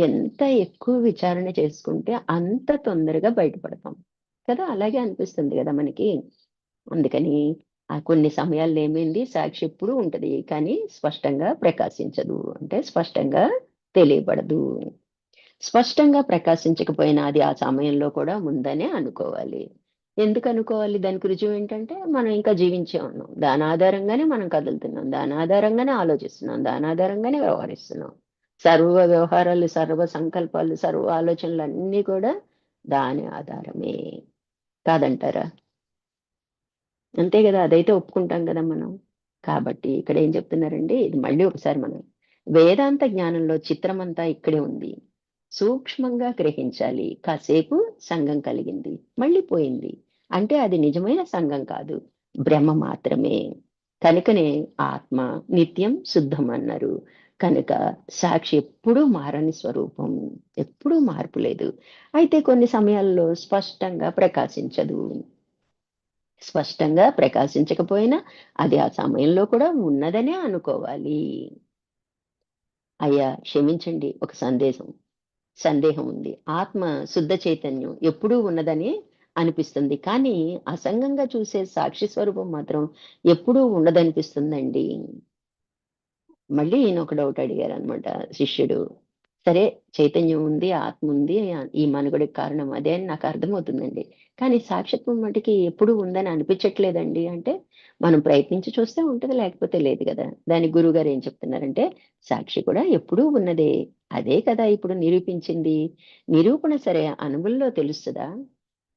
[SPEAKER 1] ఎంత ఎక్కువ విచారణ చేసుకుంటే అంత తొందరగా బయటపడతాం. కదా! అలాగే అనిపిస్తుంది గదా మనకి. అందుకని కొన్ని సమయాల్లో ఏమైంది సాక్షి ఎప్పుడూ ఉంటది. కానీ స్పష్టంగా ప్రకాశించదు. అంటే స్పష్టంగా తెలియబడదు. స్పష్టంగా ప్రకాశించకపోయినా అది ఆ సమయంలో కూడా ఉందనే అనుకోవాలి. ఎందుకనుకోవాలి? దానికి రుజువేంటంటే, మనం ఇంకా జీవించే ఉన్నాం. దాని ఆధారంగానే మనం కదులుతున్నాం. దాని ఆధారంగానే ఆలోచిస్తున్నాం. దాని ఆధారంగానే వ్యవహరిస్తున్నాం. సర్వ వ్యవహారాలు, సర్వ సంకల్పాలు, సర్వ ఆలోచనలన్నీ కూడా దాని ఆధారమే. కాదంటారా? అంతే కదా, అదైతే ఒప్పుకుంటాం కదా మనం. కాబట్టి ఇక్కడ ఏం చెప్తున్నారండి, ఇది మళ్ళీ ఒకసారి మనం వేదాంత జ్ఞానంలో చిత్రమంతా ఇక్కడే ఉంది. సూక్ష్మంగా గ్రహించాలి. కాసేపు సంఘం కలిగింది, మళ్ళీ పోయింది, అంటే అది నిజమైన సంఘం కాదు, భ్రమ మాత్రమే. కనుకనే ఆత్మ నిత్యం శుద్ధం అన్నారు. కనుక సాక్షి ఎప్పుడూ మారని స్వరూపం, ఎప్పుడూ మార్పు లేదు. అయితే కొన్ని సమయాల్లో స్పష్టంగా ప్రకాశించదు. స్పష్టంగా ప్రకాశించకపోయినా అది ఆ సమయంలో కూడా ఉన్నదనే అనుకోవాలి. అయ్యా క్షమించండి, ఒక సందేహం ఉంది. ఆత్మ శుద్ధ చైతన్యం ఎప్పుడూ ఉన్నదని అనిపిస్తుంది, కానీ అసంగంగా చూసే సాక్షి స్వరూపం మాత్రం ఎప్పుడూ ఉండదనిపిస్తుందండి. మళ్ళీ ఈయన ఒక డౌట్ అడిగారనమాట శిష్యుడు. సరే, చైతన్యం ఉంది, ఆత్మ ఉంది, ఈ మనుగడకి కారణం అదే అని నాకు అర్థమవుతుందండి. కానీ సాక్షిత్వం మటుకి ఎప్పుడూ ఉందని అనిపించట్లేదండి అంటే, మనం ప్రయత్నించి చూస్తే ఉంటది, లేకపోతే లేదు కదా. దానికి గురువుగారు ఏం చెప్తున్నారంటే, సాక్షి కూడా ఎప్పుడూ ఉన్నదే. అదే కదా ఇప్పుడు నిరూపించింది. నిరూపణ సరే అనుభవంలో తెలుస్తదా?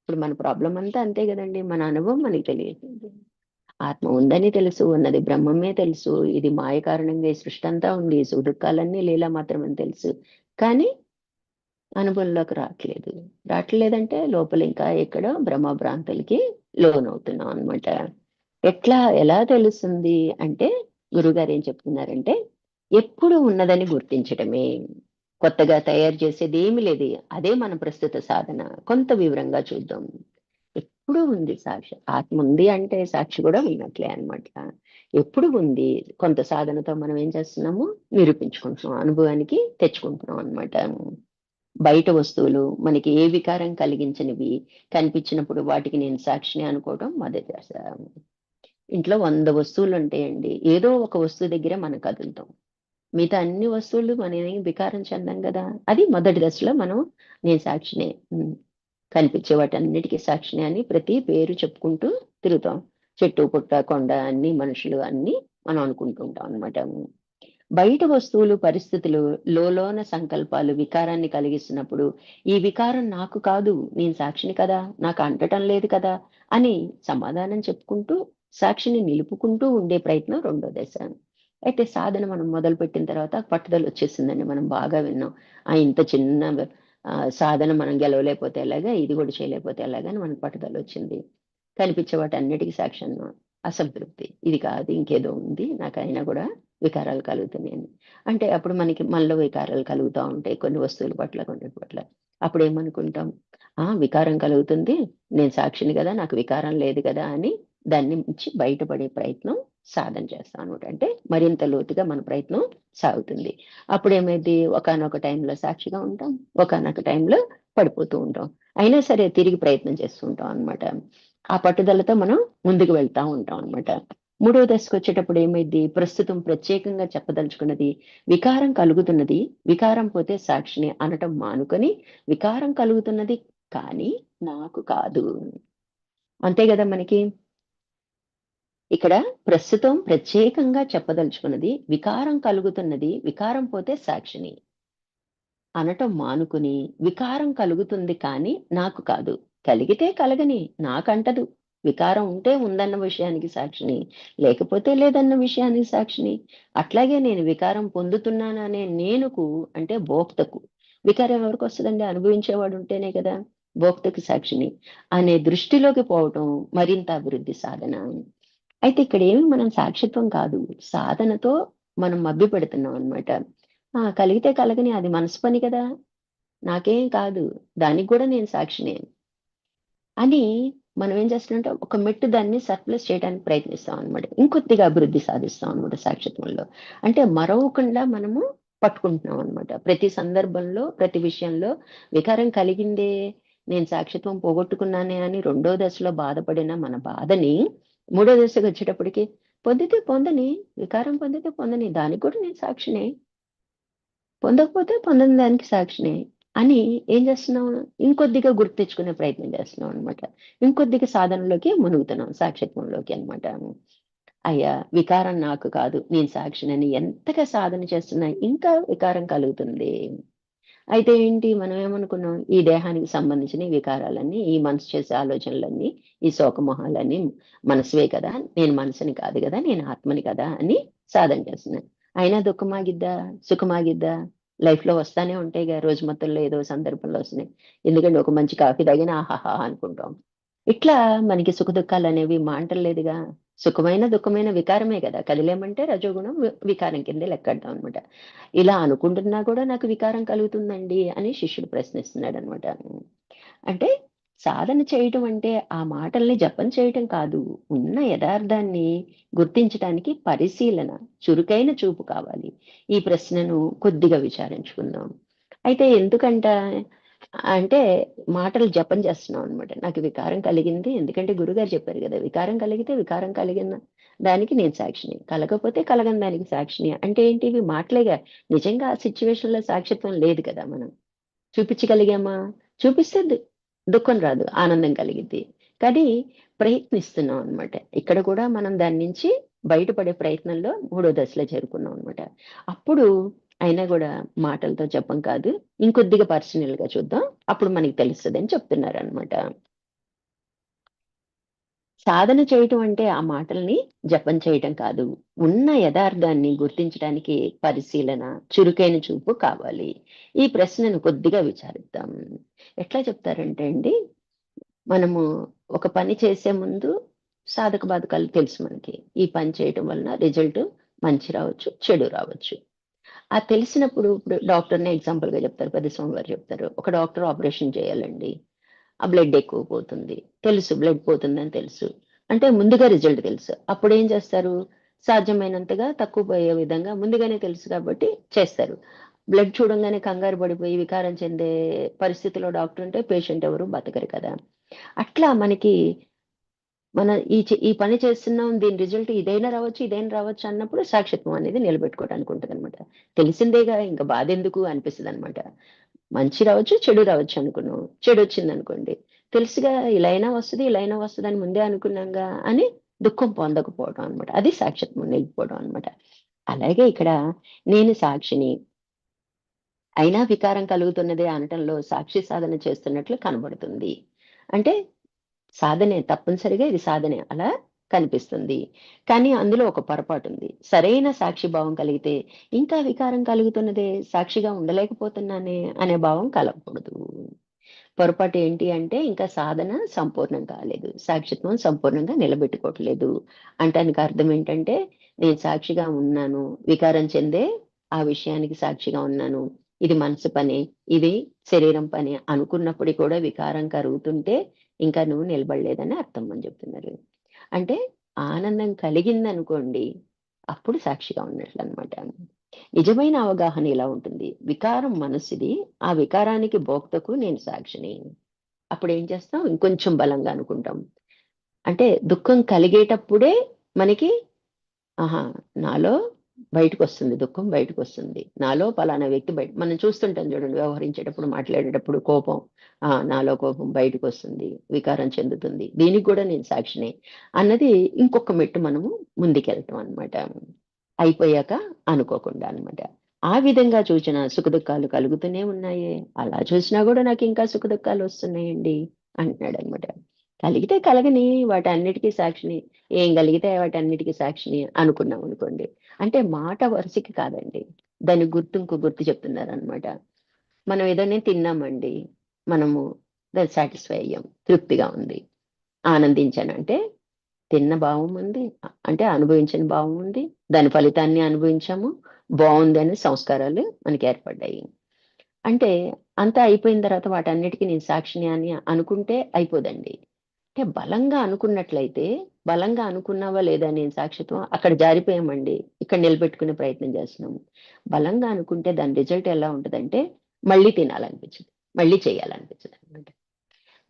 [SPEAKER 1] ఇప్పుడు మన ప్రాబ్లం అంతా అంతే గదండీ. మన అనుభవం మనకి తెలియదు. ఆత్మ ఉందని తెలుసు, ఉన్నది బ్రహ్మమే తెలుసు, ఇది మాయ కారణంగా ఈ సృష్టి అంతా ఉంది, సుఖదుఖాలన్నీ లీలా మాత్రమని తెలుసు. కానీ అనుభవంలోకి రావట్లేదంటే లోపల ఇంకా ఎక్కడో భ్రమభ్రాంతులకి లోనవుతున్నాం అన్నమాట. ఎలా తెలుస్తుంది అంటే, గురుగారు ఏం చెప్తున్నారంటే, ఎప్పుడు ఉన్నదని గుర్తించటమే. కొత్తగా తయారు చేసేది ఏమి లేదు. అదే మన ప్రస్తుత సాధన. కొంత వివరంగా చూద్దాం. ఎప్పుడు ఉంది సాక్షి. ఆత్మ ఉంది అంటే సాక్షి కూడా ఉన్నట్లే అన్నమాట. ఎప్పుడు ఉంది. కొంత సాధనతో మనం ఏం చేస్తున్నాము, నిరూపించుకుంటున్నాం, అనుభవానికి తెచ్చుకుంటున్నాం అన్నమాట. బయట వస్తువులు మనకి ఏ వికారం కలిగించనివి కనిపించినప్పుడు వాటికి నేను సాక్షిని అనుకోవడం మొదటి దశ. ఇంట్లో 100 వస్తువులు ఉంటాయండి, ఏదో ఒక వస్తువు దగ్గర మనం కదులుతాం. మిగతా అన్ని వస్తువులు మనని వికారం చెందాం కదా. అది మొదటి దశలో మనం నేను సాక్షినే, కనిపించే వాటన్నిటికీ సాక్షిని అని ప్రతి పేరు చెప్పుకుంటూ తిరుగుతాం. చెట్టు పుట్ట కొండ అన్ని మనుషులు అన్ని మనం అనుకుంటూ ఉంటాం అనమాట. బయట వస్తువులు పరిస్థితులు లోలోన సంకల్పాలు వికారాన్ని కలిగిస్తున్నప్పుడు, ఈ వికారం నాకు కాదు, నేను సాక్షిని కదా, నాకు అంటటం లేదు కదా అని సమాధానం చెప్పుకుంటూ సాక్షిని నిలుపుకుంటూ ఉండే ప్రయత్నం రెండో దశ. అయితే సాధన మనం మొదలు పెట్టిన తర్వాత పట్టుదల వచ్చేసిందండి. మనం బాగా విన్నాం. ఇంత చిన్న సాధన మనం గెలవలేకపోతే ఎలాగా, ఇది కూడా చేయలేకపోతే ఎలాగని మనకు పట్టుదల వచ్చింది. కనిపించే వాటి అన్నిటికీ సాక్ష్యం అసంతృప్తి, ఇది కాదు ఇంకేదో ఉంది, నాకైనా కూడా వికారాలు కలుగుతున్నాయని. అంటే అప్పుడు మనలో వికారాలు కలుగుతూ ఉంటాయి, కొన్ని వస్తువుల పట్ల కొన్ని పట్ల. అప్పుడు ఏమనుకుంటాం, వికారం కలుగుతుంది, నేను సాక్షిని కదా, నాకు వికారం లేదు కదా అని దాన్ని నుంచి బయటపడే ప్రయత్నం సాధన చేస్తాం అనమాట. అంటే మరింత లోతుగా మన ప్రయత్నం సాగుతుంది. అప్పుడేమైంది, ఒకానొక టైంలో సాక్షిగా ఉంటాం, ఒకానొక టైంలో పడిపోతూ ఉంటాం. అయినా సరే తిరిగి ప్రయత్నం చేస్తూ ఉంటాం అనమాట. ఆ పట్టుదలతో మనం ముందుకు వెళ్తా ఉంటాం అనమాట. మూడో దశకు వచ్చేటప్పుడు ఏమైంది, ప్రస్తుతం ప్రత్యేకంగా చెప్పదలుచుకున్నది, వికారం కలుగుతున్నది, వికారం పోతే సాక్షిని అనటం మానుకొని, వికారం కలుగుతున్నది కానీ నాకు కాదు. అంతే కదా మనకి. ఇక్కడ ప్రస్తుతం ప్రత్యేకంగా చెప్పదలుచుకున్నది, వికారం కలుగుతున్నది, వికారం పోతే సాక్షిని అనటం మానుకుని, వికారం కలుగుతుంది కానీ నాకు కాదు. కలిగితే కలగని, నాకంటదు. వికారం ఉంటే ఉందన్న విషయానికి సాక్షిని, లేకపోతే లేదన్న విషయానికి సాక్షిని. అట్లాగే నేను వికారం పొందుతున్నాననే నేనుకు, అంటే భోక్తకు. వికారం ఎవరికొస్తదండి? అనుభవించేవాడు ఉంటేనే కదా. భోక్తకి సాక్షిని అనే దృష్టిలోకి పోవటం మరింత అభివృద్ధి సాధన. అయితే ఇక్కడేమి మనం సాక్షిత్వం కాదు, సాధనతో మనం మభ్యపెడుతున్నాం అన్నమాట. కలిగితే కలగని, అది మనసు పని కదా, నాకేం కాదు, దానికి కూడా నేను సాక్షినే అని మనం ఏం చేస్తున్నామంటే ఒక మెట్టు దాన్ని సర్ప్లస్ చేయడానికి ప్రయత్నిస్తాం అనమాట. ఇంకొద్దిగా అభివృద్ధి సాధిస్తాం అనమాట సాక్షిత్వంలో. అంటే మరవకుండా మనము పట్టుకుంటున్నాం అనమాట. ప్రతి సందర్భంలో, ప్రతి విషయంలో వికారం కలిగిందే, నేను సాక్షిత్వం పోగొట్టుకున్నానే అని రెండో దశలో బాధపడిన మన బాధని మూడో దశకు వచ్చేటప్పటికి, పొందితే పొందని, వికారం పొందితే పొందని, దానికి కూడా నేను సాక్షినే, పొందకపోతే పొందని దానికి సాక్షినే అని ఏం చేస్తున్నాం, ఇంకొద్దిగా గుర్తు తెచ్చుకునే ప్రయత్నం చేస్తున్నాం అనమాట. ఇంకొద్దిగా సాధనలోకి మునుగుతున్నాం, సాక్షిత్వంలోకి అన్నమాట. అయ్యా వికారం నాకు కాదు, నేను సాక్షినని ఎంతగా సాధన చేస్తున్నా ఇంకా వికారం కలుగుతుంది. అయితే ఏంటి మనం ఏమనుకున్నాం, ఈ దేహానికి సంబంధించిన ఈ వికారాలన్నీ, ఈ మనసు చేసే ఆలోచనలన్నీ, ఈ శోకమోహాలన్నీ మనసువే కదా, నేను మనసుని కాదు కదా, నేను ఆత్మని కదా అని సాధన చేస్తున్నాను. అయినా దుఃఖమాగిద్దా, సుఖమాగిద్దా? లైఫ్ లో వస్తానే ఉంటాయిగా, రోజు మొత్తంలో ఏదో సందర్భంలో వస్తున్నాయి. ఎందుకంటే ఒక మంచి కాఫీ తాగిన ఆహాహా అనుకుంటాం. ఇట్లా మనకి సుఖ దుఃఖాలు అనేవి మాంటలేదుగా. సుఖమైన దుఃఖమైన వికారమే కదా, కదిలేమంటే రజోగుణం వికారం కిందే లెక్కడతాం అనమాట. ఇలా అనుకుంటున్నా కూడా నాకు వికారం కలుగుతుందండి అని శిష్యుడు ప్రశ్నిస్తున్నాడు అనమాట. అంటే సాధన చేయటం అంటే ఆ మాటల్ని జపం చేయటం కాదు, ఉన్న యథార్థాన్ని గుర్తించడానికి పరిశీలన, చురుకైన చూపు కావాలి. ఈ ప్రశ్నను కొద్దిగా విచారించుకుందాం. అయితే ఎందుకంట అంటే మాటలు జపం చేస్తున్నాం అనమాట. నాకు వికారం కలిగింది ఎందుకంటే గురుగారు చెప్పారు కదా, వికారం కలిగితే వికారం కలిగిన దానికి నేను సాక్షిని, కలగకపోతే కలగని దానికి సాక్షిని. అంటే ఏంటి, ఇవి మాటలేగా. నిజంగా ఆ సిచ్యువేషన్ లో సాక్షిత్వం లేదు కదా, మనం చూపించగలిగామా? చూపిస్తే దుఃఖం రాదు, ఆనందం కలిగిద్ది. కానీ ప్రయత్నిస్తున్నాం అనమాట. ఇక్కడ కూడా మనం దాని నుంచి బయటపడే ప్రయత్నంలో మూడో దశలో చేరుకున్నాం అనమాట. అప్పుడు అయినా కూడా మాటలతో జపం కాదు, ఇంకొద్దిగా పర్సనల్ గా చూద్దాం, అప్పుడు మనకి తెలుస్తుంది అని చెప్తున్నారు అనమాట. సాధన చేయటం అంటే ఆ మాటల్ని జపం చేయటం కాదు, ఉన్న యథార్థాన్ని గుర్తించడానికి పరిశీలన, చురుకైన చూపు కావాలి. ఈ ప్రశ్నను కొద్దిగా విచారిద్దాం. ఎట్లా చెప్తారంటే అండి, మనము ఒక పని చేసే ముందు సాధక బాధకాలు తెలుసు మనకి. ఈ పని చేయటం వలన రిజల్ట్ మంచి రావచ్చు, చెడు రావచ్చు. ఆ తెలిసినప్పుడు ఇప్పుడు డాక్టర్‌నే ఎగ్జాంపుల్‌గా చెప్తారు. పెద్ద స్వామి వారు చెప్తారు. ఒక డాక్టర్ ఆపరేషన్ చేయాలండి. ఆ బ్లడ్ ఎక్కువ పోతుంది. తెలుసు బ్లడ్ పోతుందని తెలుసు. అంటే ముందుగా రిజల్ట్ తెలుసు. అప్పుడేం చేస్తారు? సాధ్యమైనంతగా తక్కువ పోయే విధంగా ముందుగానే తెలుసు కాబట్టి చేస్తారు. బ్లడ్ చూడంగానే కంగారు పడిపోయి వికారం చెందే పరిస్థితిలో డాక్టర్ ఉంటే పేషెంట్ ఎవరు బతకరు కదా! అట్లా మనకి మన ఈ పని చేస్తున్నాం, దీని రిజల్ట్ ఇదైనా రావచ్చు, ఇదైనా రావచ్చు అన్నప్పుడు సాక్షిత్వం అనేది నిలబెట్టుకోవడానికి ఉంటదనమాట. తెలిసిందేగా ఇంక బాధెందుకు అనిపిస్తదనమాట. మంచి రావచ్చు, చెడు రావచ్చు అనుకున్నాం. చెడొచ్చిందనుకోండి, తెలుసుగా ఇలా అయినా వస్తది, ఇలా అయినా వస్తదని ముందే అనుకున్నాంగా అని దుఃఖం పొందకపోవడం అనమాట. అది సాక్షిత్వం నిలిచిపోవడం అనమాట. అలాగే ఇక్కడ నేను సాక్షిని, అయినా వికారం కలుగుతున్నదే అనటంలో సాక్షి సాధన చేస్తున్నట్లు కనబడుతుంది. అంటే సాధనే, తప్పనిసరిగా ఇది సాధనే అలా కనిపిస్తుంది. కానీ అందులో ఒక పొరపాటుంది. సరైన సాక్షిభావం కలిగితే, ఇంకా వికారం కలుగుతున్నదే, సాక్షిగా ఉండలేకపోతున్నానే అనే భావం కలగకూడదు. పొరపాటు ఏంటి అంటే, ఇంకా సాధన సంపూర్ణం కాలేదు, సాక్షిత్వం సంపూర్ణంగా నిలబెట్టుకోవట్లేదు అంటానికి అర్థం ఏంటంటే, నేను సాక్షిగా ఉన్నాను, వికారం చెందే ఆ విషయానికి సాక్షిగా ఉన్నాను, ఇది మనసు పని, ఇది శరీరం పని అనుకున్నప్పుడు కూడా వికారం కరుగుతుంటే ఇంకా నువ్వు నిలబడలేదని అర్థం అని చెప్తున్నారు. అంటే ఆనందం కలిగిందనుకోండి, అప్పుడు సాక్షిగా ఉన్నట్లనమాట. నిజమైన అవగాహన ఇలా ఉంటుంది. వికారం మనసుది, ఆ వికారానికి భోక్తకు నేను సాక్షిని. అప్పుడేం చేస్తాం, ఇంకొంచెం బలంగా అనుకుంటాం. అంటే దుఃఖం కలిగేటప్పుడే మనకి ఆహా! నాలో బయటకొస్తుంది, దుఃఖం బయటకొస్తుంది. నాలో పలానా వ్యక్తి మనం చూస్తుంటాం చూడండి, వ్యవహరించేటప్పుడు, మాట్లాడేటప్పుడు కోపం. నాలో కోపం బయటకొస్తుంది, వికారం చెందుతుంది. దీనికి కూడా నేను సాక్షినే అన్నది ఇంకొక మెట్టు మనము ముందుకెళ్తాం అన్నమాట. అయిపోయాక అనుకోకుండా అన్నమాట. ఆ విధంగా చూచిన సుఖదుఖాలు కలుగుతూనే ఉన్నాయే. అలా చూసినా గూడా నాకింకా సుఖదుఖాలొస్తున్నాయండి అంటున్నాడన్నమాట. కలిగితే కలగని, వాటన్నిటికి సాక్షిని. ఏం కలిగితే వాటన్నిటికి సాక్షిని అనుకున్నామనుకోండి. అంటే మాట వరుసకి కాదండి, దాని గుర్తు ఇంకో గుర్తు చెప్తున్నారనమాట. మనం ఏదైనా తిన్నామండి, మనము దాన్ని సాటిస్ఫై అయ్యాం, తృప్తిగా ఉంది, ఆనందించానంటే తిన్న భావం ఉంది. అంటే అనుభవించిన భావం ఉంది. దాని ఫలితాన్ని అనుభవించాము. బావుందని సంస్కారాలు మనకి ఏర్పడ్డాయి. అంటే అంతా అయిపోయిన తర్వాత వాటన్నిటికి నేను సాక్షిని అని అనుకుంటే అయిపోదండి. అంటే బలంగా అనుకున్నట్లయితే, బలంగా అనుకున్నావా లేదా నేను సాక్షిత్వం, అక్కడ జారిపోయామండి. ఇక్కడ నిలబెట్టుకునే ప్రయత్నం చేస్తున్నాము. బలంగా అనుకుంటే దాని రిజల్ట్ ఎలా ఉంటదంటే, మళ్ళీ తినాలనిపించదు, మళ్ళీ చేయాలనిపించదనమాట.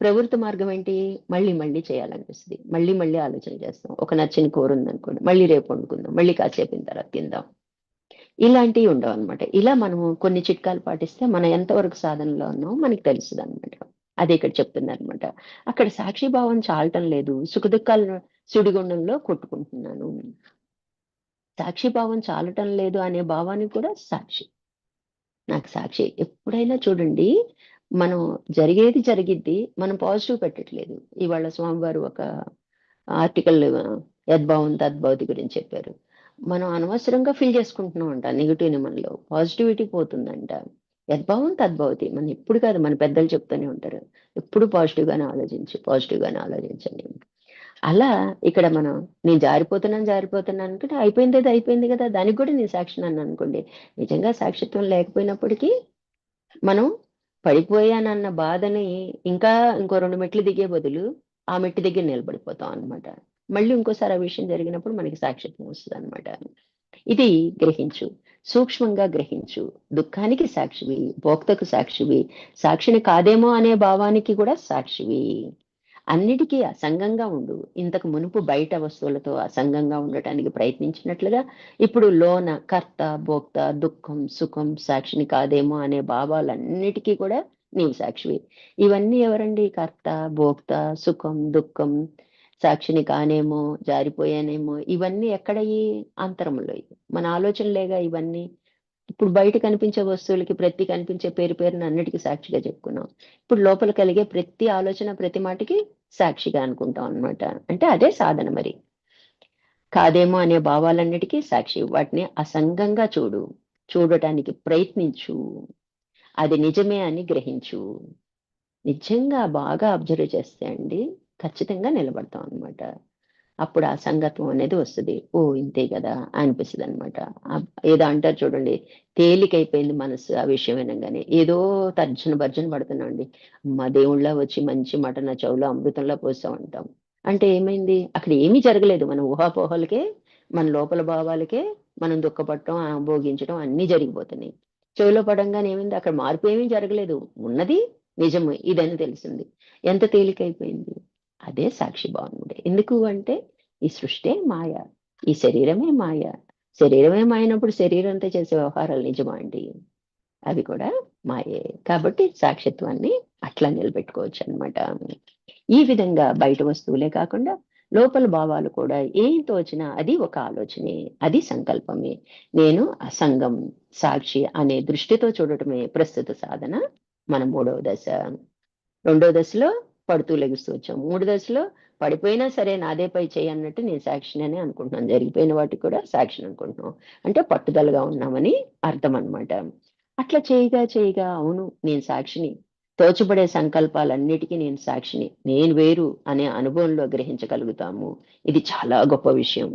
[SPEAKER 1] ప్రవృత్తి మార్గం ఏంటి? మళ్ళీ మళ్ళీ చేయాలనిపిస్తది. మళ్ళీ మళ్ళీ ఆలోచన చేస్తాం. ఒక నచ్చిన కూరుందనుకోండి, మళ్ళీ రేపు వండుకుందాం, మళ్ళీ కాసేపయిన తర్వాత తిందాం. ఇలాంటియి ఉండవనమాట. ఇలా మనము కొన్ని చిట్కాలు పాటిస్తే మనం ఎంతవరకు సాధనలో ఉన్నామో మనకి తెలుస్తదనమాట. అదే ఇక్కడ చెప్తున్నారనమాట. అక్కడ సాక్షిభావం చాలటం లేదు, సుఖదుఖాల సుడిగుండంలో కొట్టుకుంటున్నాను. సాక్షిభావం చాలటం లేదు అనే భావానికి కూడా సాక్షి. నాకు సాక్షి. ఎప్పుడైనా చూడండి, మనం జరిగేది జరిగిద్ది. మనం పాజిటివ్ పెట్టట్లేదు. ఇవాళ స్వామివారు ఒక ఆర్టికల్ యద్భావం తద్భవతి గురించి చెప్పారు. మనం అనవసరంగా ఫిల్ చేసుకుంటున్నామంట నెగటివ్‌ని మనలో. పాజిటివిటీ పోతుందంట. యద్భావం తద్భవతి. మనం ఎప్పుడు కాదు, మన పెద్దలు చెప్తూనే ఉంటారు. ఎప్పుడు పాజిటివ్‌గానే ఆలోచించు, పాజిటివ్‌గానే ఆలోచించండి. అలా ఇక్కడ మనం నేను జారిపోతున్నాను, జారిపోతున్నాను అనుకుంటే అయిపోయిందేదో అయిపోయింది కదా! దానికి కూడా నేను సాక్షినన్నాననుకోండి. నిజంగా సాక్షిత్వం లేకపోయినప్పటికీ మనం పడిపోయానన్న బాధని ఇంకా ఇంకో 2 మెట్లు దిగే బదులు, ఆ మెట్టు దగ్గర నిలబడిపోతాం అన్నమాట. మళ్ళీ ఇంకోసారి ఆ విషయం జరిగినప్పుడు మనకి సాక్షిత్వం వస్తదన్నమాట. ఇది గ్రహించు. సూక్ష్మంగా గ్రహించు. దుఃఖానికి సాక్షివి, భోక్తకు సాక్షివి, సాక్షిని కాదేమో అనే భావానికి కూడా సాక్షివి. అన్నిటికీ అసంగంగా ఉండు. ఇంతకు మునుపు బయట వస్తువులతో అసంగంగా ఉండటానికి ప్రయత్నించినట్లుగా, ఇప్పుడు లోన కర్త, భోక్త, దుఃఖం, సుఖం, సాక్షిని కాదేమో అనే భావాలన్నిటికీ కూడా నీవు సాక్షివి. ఇవన్నీ ఎవరండి? కర్త, భోక్త, సుఖం, దుఃఖం, సాక్షిని కానేమో, జారిపోయానేమో, ఇవన్నీ ఎక్కడయి? అంతరములోయి. మన ఆలోచనలేగా ఇవన్నీ. ఇప్పుడు బయట కనిపించే వస్తువులకి, ప్రతి కనిపించే పేరు పేరున అన్నిటికి సాక్షిగా చెప్పుకున్నాం. ఇప్పుడు లోపల కలిగే ప్రతి ఆలోచన, ప్రతి మాటకి సాక్షిగా అనుకుంటాం అన్నమాట. అంటే అదే సాధన మరి. కాదేమో అనే భావాలన్నిటికీ సాక్షి. వాటిని అసంగంగా చూడు. చూడటానికి ప్రయత్నించు. అది నిజమే అని గ్రహించు. నిజంగా బాగా అబ్జర్వ్ చేస్తే అండి, ఖచ్చితంగా నిలబడతాం అన్నమాట. అప్పుడు ఆ సంగత్వం అనేది వస్తది. ఓహ్! ఇంతే గదా! అనిపిస్తదనమాట. ఏదో అంటారు చూడండి, తేలికైపోయింది మనసు ఆ విషయం వినంగానే. ఏదో తర్జన భర్జన పడుతున్నామండి. అమ్మ దేవుడిలా వచ్చి మంచి మాట నా చెవులో అమృతంలా పోసావు అంటాం. అంటే ఏమైంది? అక్కడ ఏమీ జరగలేదు. మన ఊహాపోహలకే, మన లోపల భావాలకే మనం దుఃఖపడటం, భోగించడం అన్నీ జరిగిపోతున్నాయి. చెవిలో పడంగానే ఏమైంది? అక్కడ మార్పు ఏమీ జరగలేదు. ఉన్నది నిజమే ఇదని తెలిసింది. ఎంత తేలికైపోయింది. అదే సాక్షి భావన. ఎందుకు అంటే ఈ సృష్టే మాయ. ఈ శరీరమే మాయ. శరీరమే మాయనప్పుడు శరీరంతో చేసే వ్యవహారాలు నిజమా అండి? అవి కూడా మాయే. కాబట్టి సాక్షిత్వాన్ని అట్లా నిలబెట్టుకోవచ్చనమాట. ఈ విధంగా బయట వస్తువులే కాకుండా లోపల భావాలు కూడా ఏం తోచినా అది ఒక ఆలోచనే. అది సంకల్పమే. నేను అసంగం, సాక్షి అనే దృష్టితో చూడటమే ప్రస్తుత సాధన. మన మూడవ దశ. రెండో దశలో పడుతూ లెగుస్తూ వచ్చాం. 3 దశలో పడిపోయినా సరే నాదే పై చెయ్యి అన్నట్టు నేను సాక్షిననే అనుకుంటున్నాను. జరిగిపోయిన వాటికి కూడా సాక్షిని అనుకుంటున్నాం. అంటే పట్టుదలగా ఉన్నామని అర్థం అన్నమాట. అట్లా చేయగా చేయగా అవును నేను సాక్షిని. తోచబడే సంకల్పాలన్నిటికీ నేను సాక్షిని. నేను వేరు అనే అనుభవంలో గ్రహించగలుగుతాము. ఇది చాలా గొప్ప విషయం.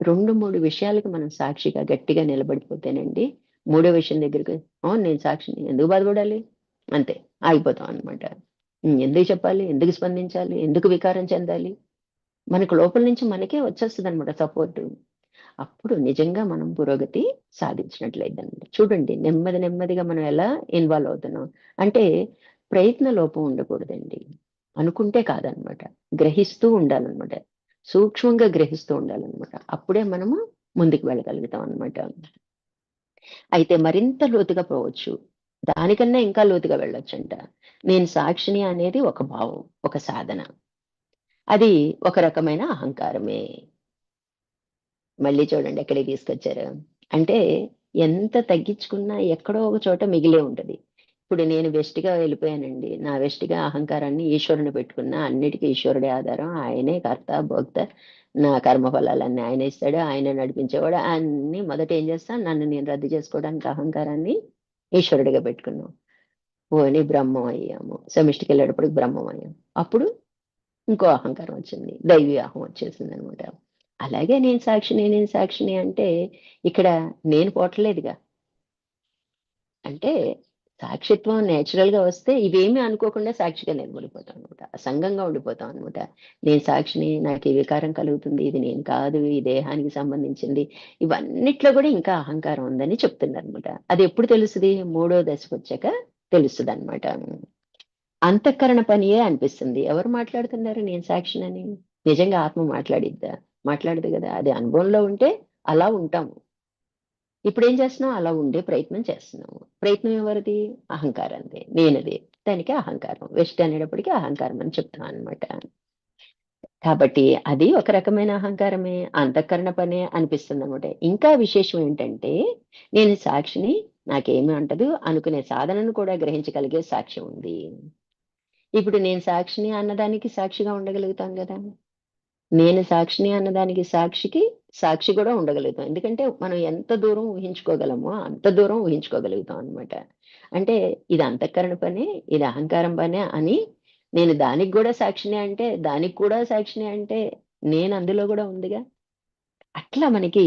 [SPEAKER 1] 2, 3 విషయాలకి మనం సాక్షిగా గట్టిగా నిలబడిపోతేనండి, మూడో విషయం దగ్గరికి అవును నేను సాక్షిని. ఎందుకు బాధపడాలి? అంతే. ఆగిపోతాం అన్నమాట. ఎందుకు చెప్పాలి? ఎందుకు స్పందించాలి? ఎందుకు వికారం చెందాలి? మనకు లోపల నుంచి మనకే వచ్చేస్తదన్నమాట సపోర్టు. అప్పుడు నిజంగా మనం పురోగతి సాధించినట్లయిద్దనమాట. చూడండి నెమ్మది నెమ్మదిగా మనం ఎలా ఇన్వాల్వ్ అవుతున్నాం. అంటే ప్రయత్న లోపం ఉండకూడదండి. అనుకుంటే కాదనమాట. గ్రహిస్తూ ఉండాలనమాట. సూక్ష్మంగా గ్రహిస్తూ ఉండాలనమాట. అప్పుడే మనము ముందుకు వెళ్ళగలుగుతాం అనమాట. అయితే మరింత లోతుగా పోవచ్చు. దానికన్నా ఇంకా లోతుగా వెళ్ళొచ్చంట. నేను సాక్షిని అనేది ఒక భావం, ఒక సాధన. అది ఒక రకమైన అహంకారమే. మళ్ళీ చూడండి ఎక్కడికి తీసుకొచ్చారు. అంటే ఎంత తగ్గించుకున్నా ఎక్కడో ఒక చోట మిగిలే ఉంటది. ఇప్పుడు నేను వెస్ట్‌గా వెళ్ళిపోయానండి. నా వెస్ట్‌గా అహంకారాన్ని ఈశ్వరుని పెట్టుకున్నా. అన్నిటికి ఈశ్వరుడే ఆధారం. ఆయనే కర్త, భోక్త. నా కర్మఫలాలన్నీ ఆయనే ఇస్తాడు. ఆయనే నడిపించేవాడు. అన్నీ మొదట ఏం చేస్తా? నన్ను నేను రద్దు చేసుకోవడానికి అహంకారాన్ని ఈశ్వరుడిగా పెట్టుకున్నాం. పోనీ బ్రహ్మం అయ్యాము. సమిష్టికెళ్ళేటప్పటికి బ్రహ్మం అయ్యాం. అప్పుడు ఇంకో అహంకారం వచ్చింది. దైవీ అహం వచ్చేసిందనమాట. అలాగే నేను సాక్షిని, నేను సాక్షిని అంటే ఇక్కడ నేను పోవట్లేదుగా. అంటే సాక్షిత్వం నేచురల్‌గా వస్తే ఇవేమీ అనుకోకుండా సాక్షిగా నిలబడిపోతాం అనమాట. అసంగంగా ఉండిపోతాం అనమాట. నేను సాక్షిని, నాకు ఈ వికారం కలుగుతుంది. ఇది నేను కాదు. ఈ దేహానికి సంబంధించింది. ఇవన్నిట్లో కూడా ఇంకా అహంకారం ఉందని చెప్తున్నారనమాట. అది ఎప్పుడు తెలుస్తది? మూడో దశకొచ్చాక తెలుస్తదనమాట. అంతఃకరణ పనియే అనిపిస్తుంది. ఎవరు మాట్లాడుతున్నారు నేను సాక్షినని? నిజంగా ఆత్మ మాట్లాడిద్దా? మాట్లాడదు గదా! అది అనుభవంలో ఉంటే అలా ఉంటాము. ఇప్పుడేం చేస్తున్నాం? అలా ఉండే ప్రయత్నం చేస్తున్నాము. ప్రయత్నం ఎవరిది? అహంకారంది. నేనది. దానికి అహంకారం. వెస్ట్ అనేటప్పటికి అహంకారం అని చెప్తాం అనమాట. కాబట్టి అది ఒక రకమైన అహంకారమే. అంతఃకరణ పనే అనిపిస్తుందనమాట. ఇంకా విశేషం ఏంటంటే, నేను సాక్షిని నాకేమి అంటదు అనుకునే సాధనను కూడా గ్రహించగలిగే సాక్ష్యం ఉంది. ఇప్పుడు నేను సాక్షిని అన్నదానికి సాక్షిగా ఉండగలుగుతాను గదా! నేను సాక్షిని అన్నదానికి సాక్షి కూడా ఉండగలుగుతాం. ఎందుకంటే మనం ఎంత దూరం ఊహించుకోగలమో అంత దూరం ఊహించుకోగలుగుతాం అన్నమాట. అంటే ఇది అంతఃకరణ పనే, ఇది అహంకారం పనే అని నేను దానికి గూడా సాక్షినే అంటే, దానికి కూడా సాక్షినే అంటే నేను అందులో గూడా ఉందిగా. అట్లా మనకి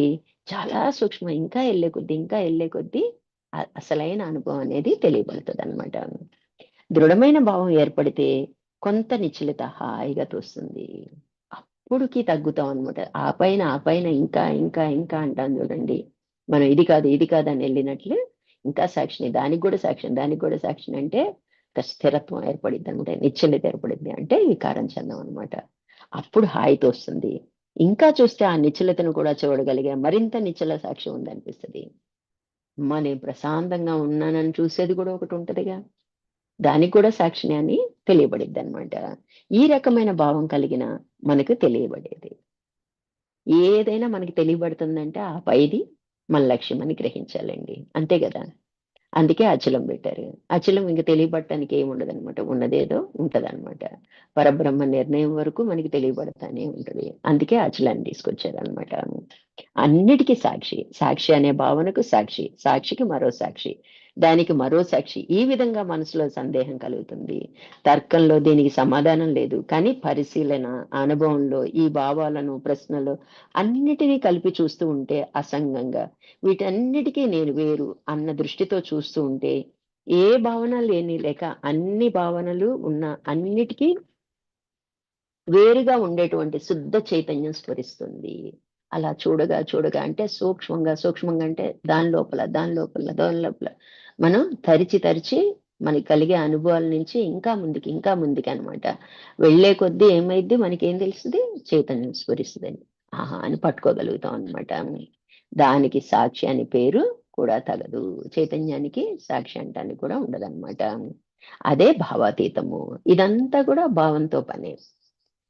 [SPEAKER 1] చాలా సూక్ష్మం ఇంకా ఎళ్ళే కొద్దీ అసలైన అనుభవం అనేది తెలియబడుతదనమాట. దృఢమైన భావం ఏర్పడితే కొంత నిశ్చలత హాయిగా తోస్తుంది. అప్పుడుకి తగ్గుతాం అనమాట. ఆ పైన ఇంకా అంటాం చూడండి. మనం ఇది కాదని ఎళ్ళినట్లు ఇంకా సాక్షిని, దానికి గూడా సాక్షిని అంటే ఒక స్థిరత్వం ఏర్పడిద్దనమాట. నిశ్చలత ఏర్పడిద్ది. అంటే వికారం చెందమనమాట. అప్పుడు హాయి తోస్తుంది. ఇంకా చూస్తే ఆ నిశ్చలతను కూడా చూడగలిగే మరింత నిశ్చల సాక్ష్యం ఉందనిపిస్తది. అమ్మా! నేను ప్రశాంతంగా ఉన్నానని చూసేది గూడా ఒకటుంటదిగా. దానికి కూడా సాక్షిని అని తెలియబడిద్దనమాట. ఈ రకమైన భావం కలిగిన మనకు తెలియబడేది. ఏదైనా మనకి తెలియబడుతుందంటే ఆ పైది మన లక్ష్యం అని గ్రహించాలండి. అంతే గదా! అందుకే అచలం పెట్టారు. అచలం ఇంక తెలియబడటానికి ఏముండదనమాట. ఉన్నదేదో ఉంటదనమాట. పరబ్రహ్మ నిర్ణయం వరకు మనకి తెలియబడతానే ఉంటది. అందుకే అచలాన్ని తీసుకొచ్చారనమాట. అన్నిటికి సాక్షి. సాక్షి అనే భావనకు సాక్షి. సాక్షికి మరో సాక్షి. దానికి మరో సాక్షి. ఈ విధంగా మనసులో సందేహం కలుగుతుంది. తర్కంలో దీనికి సమాధానం లేదు. కానీ పరిశీలన, అనుభవంలో ఈ భావాలను, ప్రశ్నలు అన్నిటినీ కలిపి చూస్తూ ఉంటే అసంగంగా వీటన్నిటికీ నేను వేరు అన్న దృష్టితో చూస్తూ ఉంటే ఏ భావన లేక అన్ని భావనలు ఉన్న అన్నిటికీ వేరుగా ఉండేటువంటి శుద్ధ చైతన్యం స్ఫురిస్తుంది. అలా చూడగా అంటే సూక్ష్మంగా అంటే దాని లోపల మనం తరిచి మనకి కలిగే అనుభవాల నుంచి ఇంకా ముందుకనమాట. వెళ్ళే కొద్దీ ఏమైద్ది మనకేం తెలుస్తది? చైతన్యం స్ఫురిస్తదని. ఆహా! అని పట్టుకోగలుగుతాం అనమాట. దానికి సాక్షి అని పేరు కూడా తగదు. చైతన్యానికి సాక్షి అంటానికి కూడా ఉండదనమాట. అదే భావాతీతము. ఇదంతా కూడా భావంతో పనే.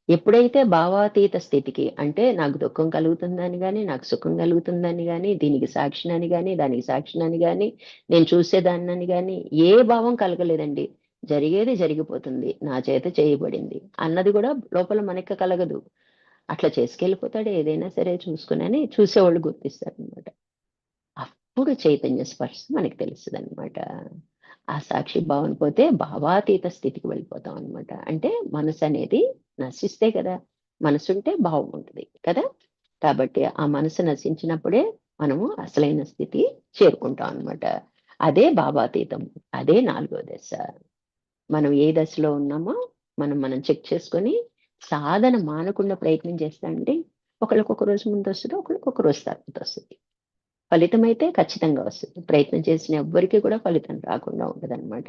[SPEAKER 1] ఎప్పుడైతే భావాతీత స్థితికి అంటే నాకు దుఃఖం కలుగుతుందని గాని, నాకు సుఖం కలుగుతుందని గాని, దీనికి సాక్షినని గాని, దానికి సాక్షినని గాని, నేను చూసేదాన్నని గాని, ఏ భావం కలగలేదండి. జరిగేది జరిగిపోతుంది. నా చేత చేయబడింది అన్నది కూడా లోపల మనకి కలగదు. అట్లా చేసుకెళ్ళిపోతాడు ఏదైనా సరే చూసుకొనని చూసేవాళ్ళు గుర్తిస్తారనమాట. అప్పుడు చైతన్య స్పర్శ మనకి తెలుస్తదనమాట. ఆ సాక్షి భావన పోతే భావాతీత స్థితికి వెళ్ళిపోతాం అనమాట. అంటే మనసనేది నశిస్తే కదా! మనసుంటే భావం ఉంటది కదా! కాబట్టి ఆ మనసు నశించినప్పుడే మనము అసలైన స్థితి చేరుకుంటాం అనమాట. అదే భావాతీతం. అదే నాలుగో దశ. మనం ఏ దశలో ఉన్నామో మనం చెక్ చేసుకొని సాధన మానకుండా ప్రయత్నం చేస్తా అంటే ఒకళ్ళకొక రోజు ముందొస్తది. ఒకళ్ళకొక రోజు తర్వాతొస్తది. ఫలితమైతే ఖచ్చితంగా వస్తుంది. ప్రయత్నం చేసిన ఎవ్వరికీ కూడా ఫలితం రాకుండా ఉండదనమాట.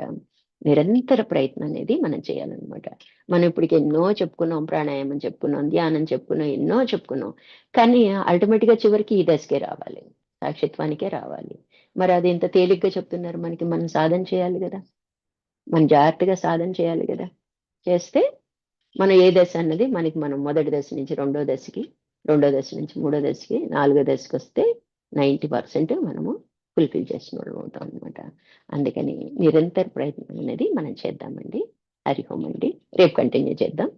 [SPEAKER 1] నిరంతర ప్రయత్నం అనేది మనం చేయాలనమాట. మనం ఇప్పటికి ఎన్నో చెప్పుకున్నాం. ప్రాణాయామం చెప్పుకున్నాం, ధ్యానం చెప్పుకున్నాం, ఎన్నో చెప్పుకున్నాం. కానీ అల్టిమేట్‌గా చివరికి ఈ దశకే రావాలి. సాక్షిత్వానికే రావాలి. మరి అది ఇంత తేలిగ్గా చెప్తున్నారు మనకి. మనం సాధన చేయాలి గదా! మనం జాగ్రత్తగా సాధన చేయాలి గదా! చేస్తే మనం ఏ దశ అన్నది మనం మొదటి దశ నుంచి రెండో దశకి, రెండో దశ నుంచి మూడో దశకి, నాలుగో దశకొస్తే 90% మనము ఫుల్‌ఫిల్ చేసినోళ్ళం అవుతాం అనమాట. అందుకని నిరంతర ప్రయత్నం అనేది మనం చేద్దామండి. హరి ఓం అండి. రేపు కంటిన్యూ చేద్దాం.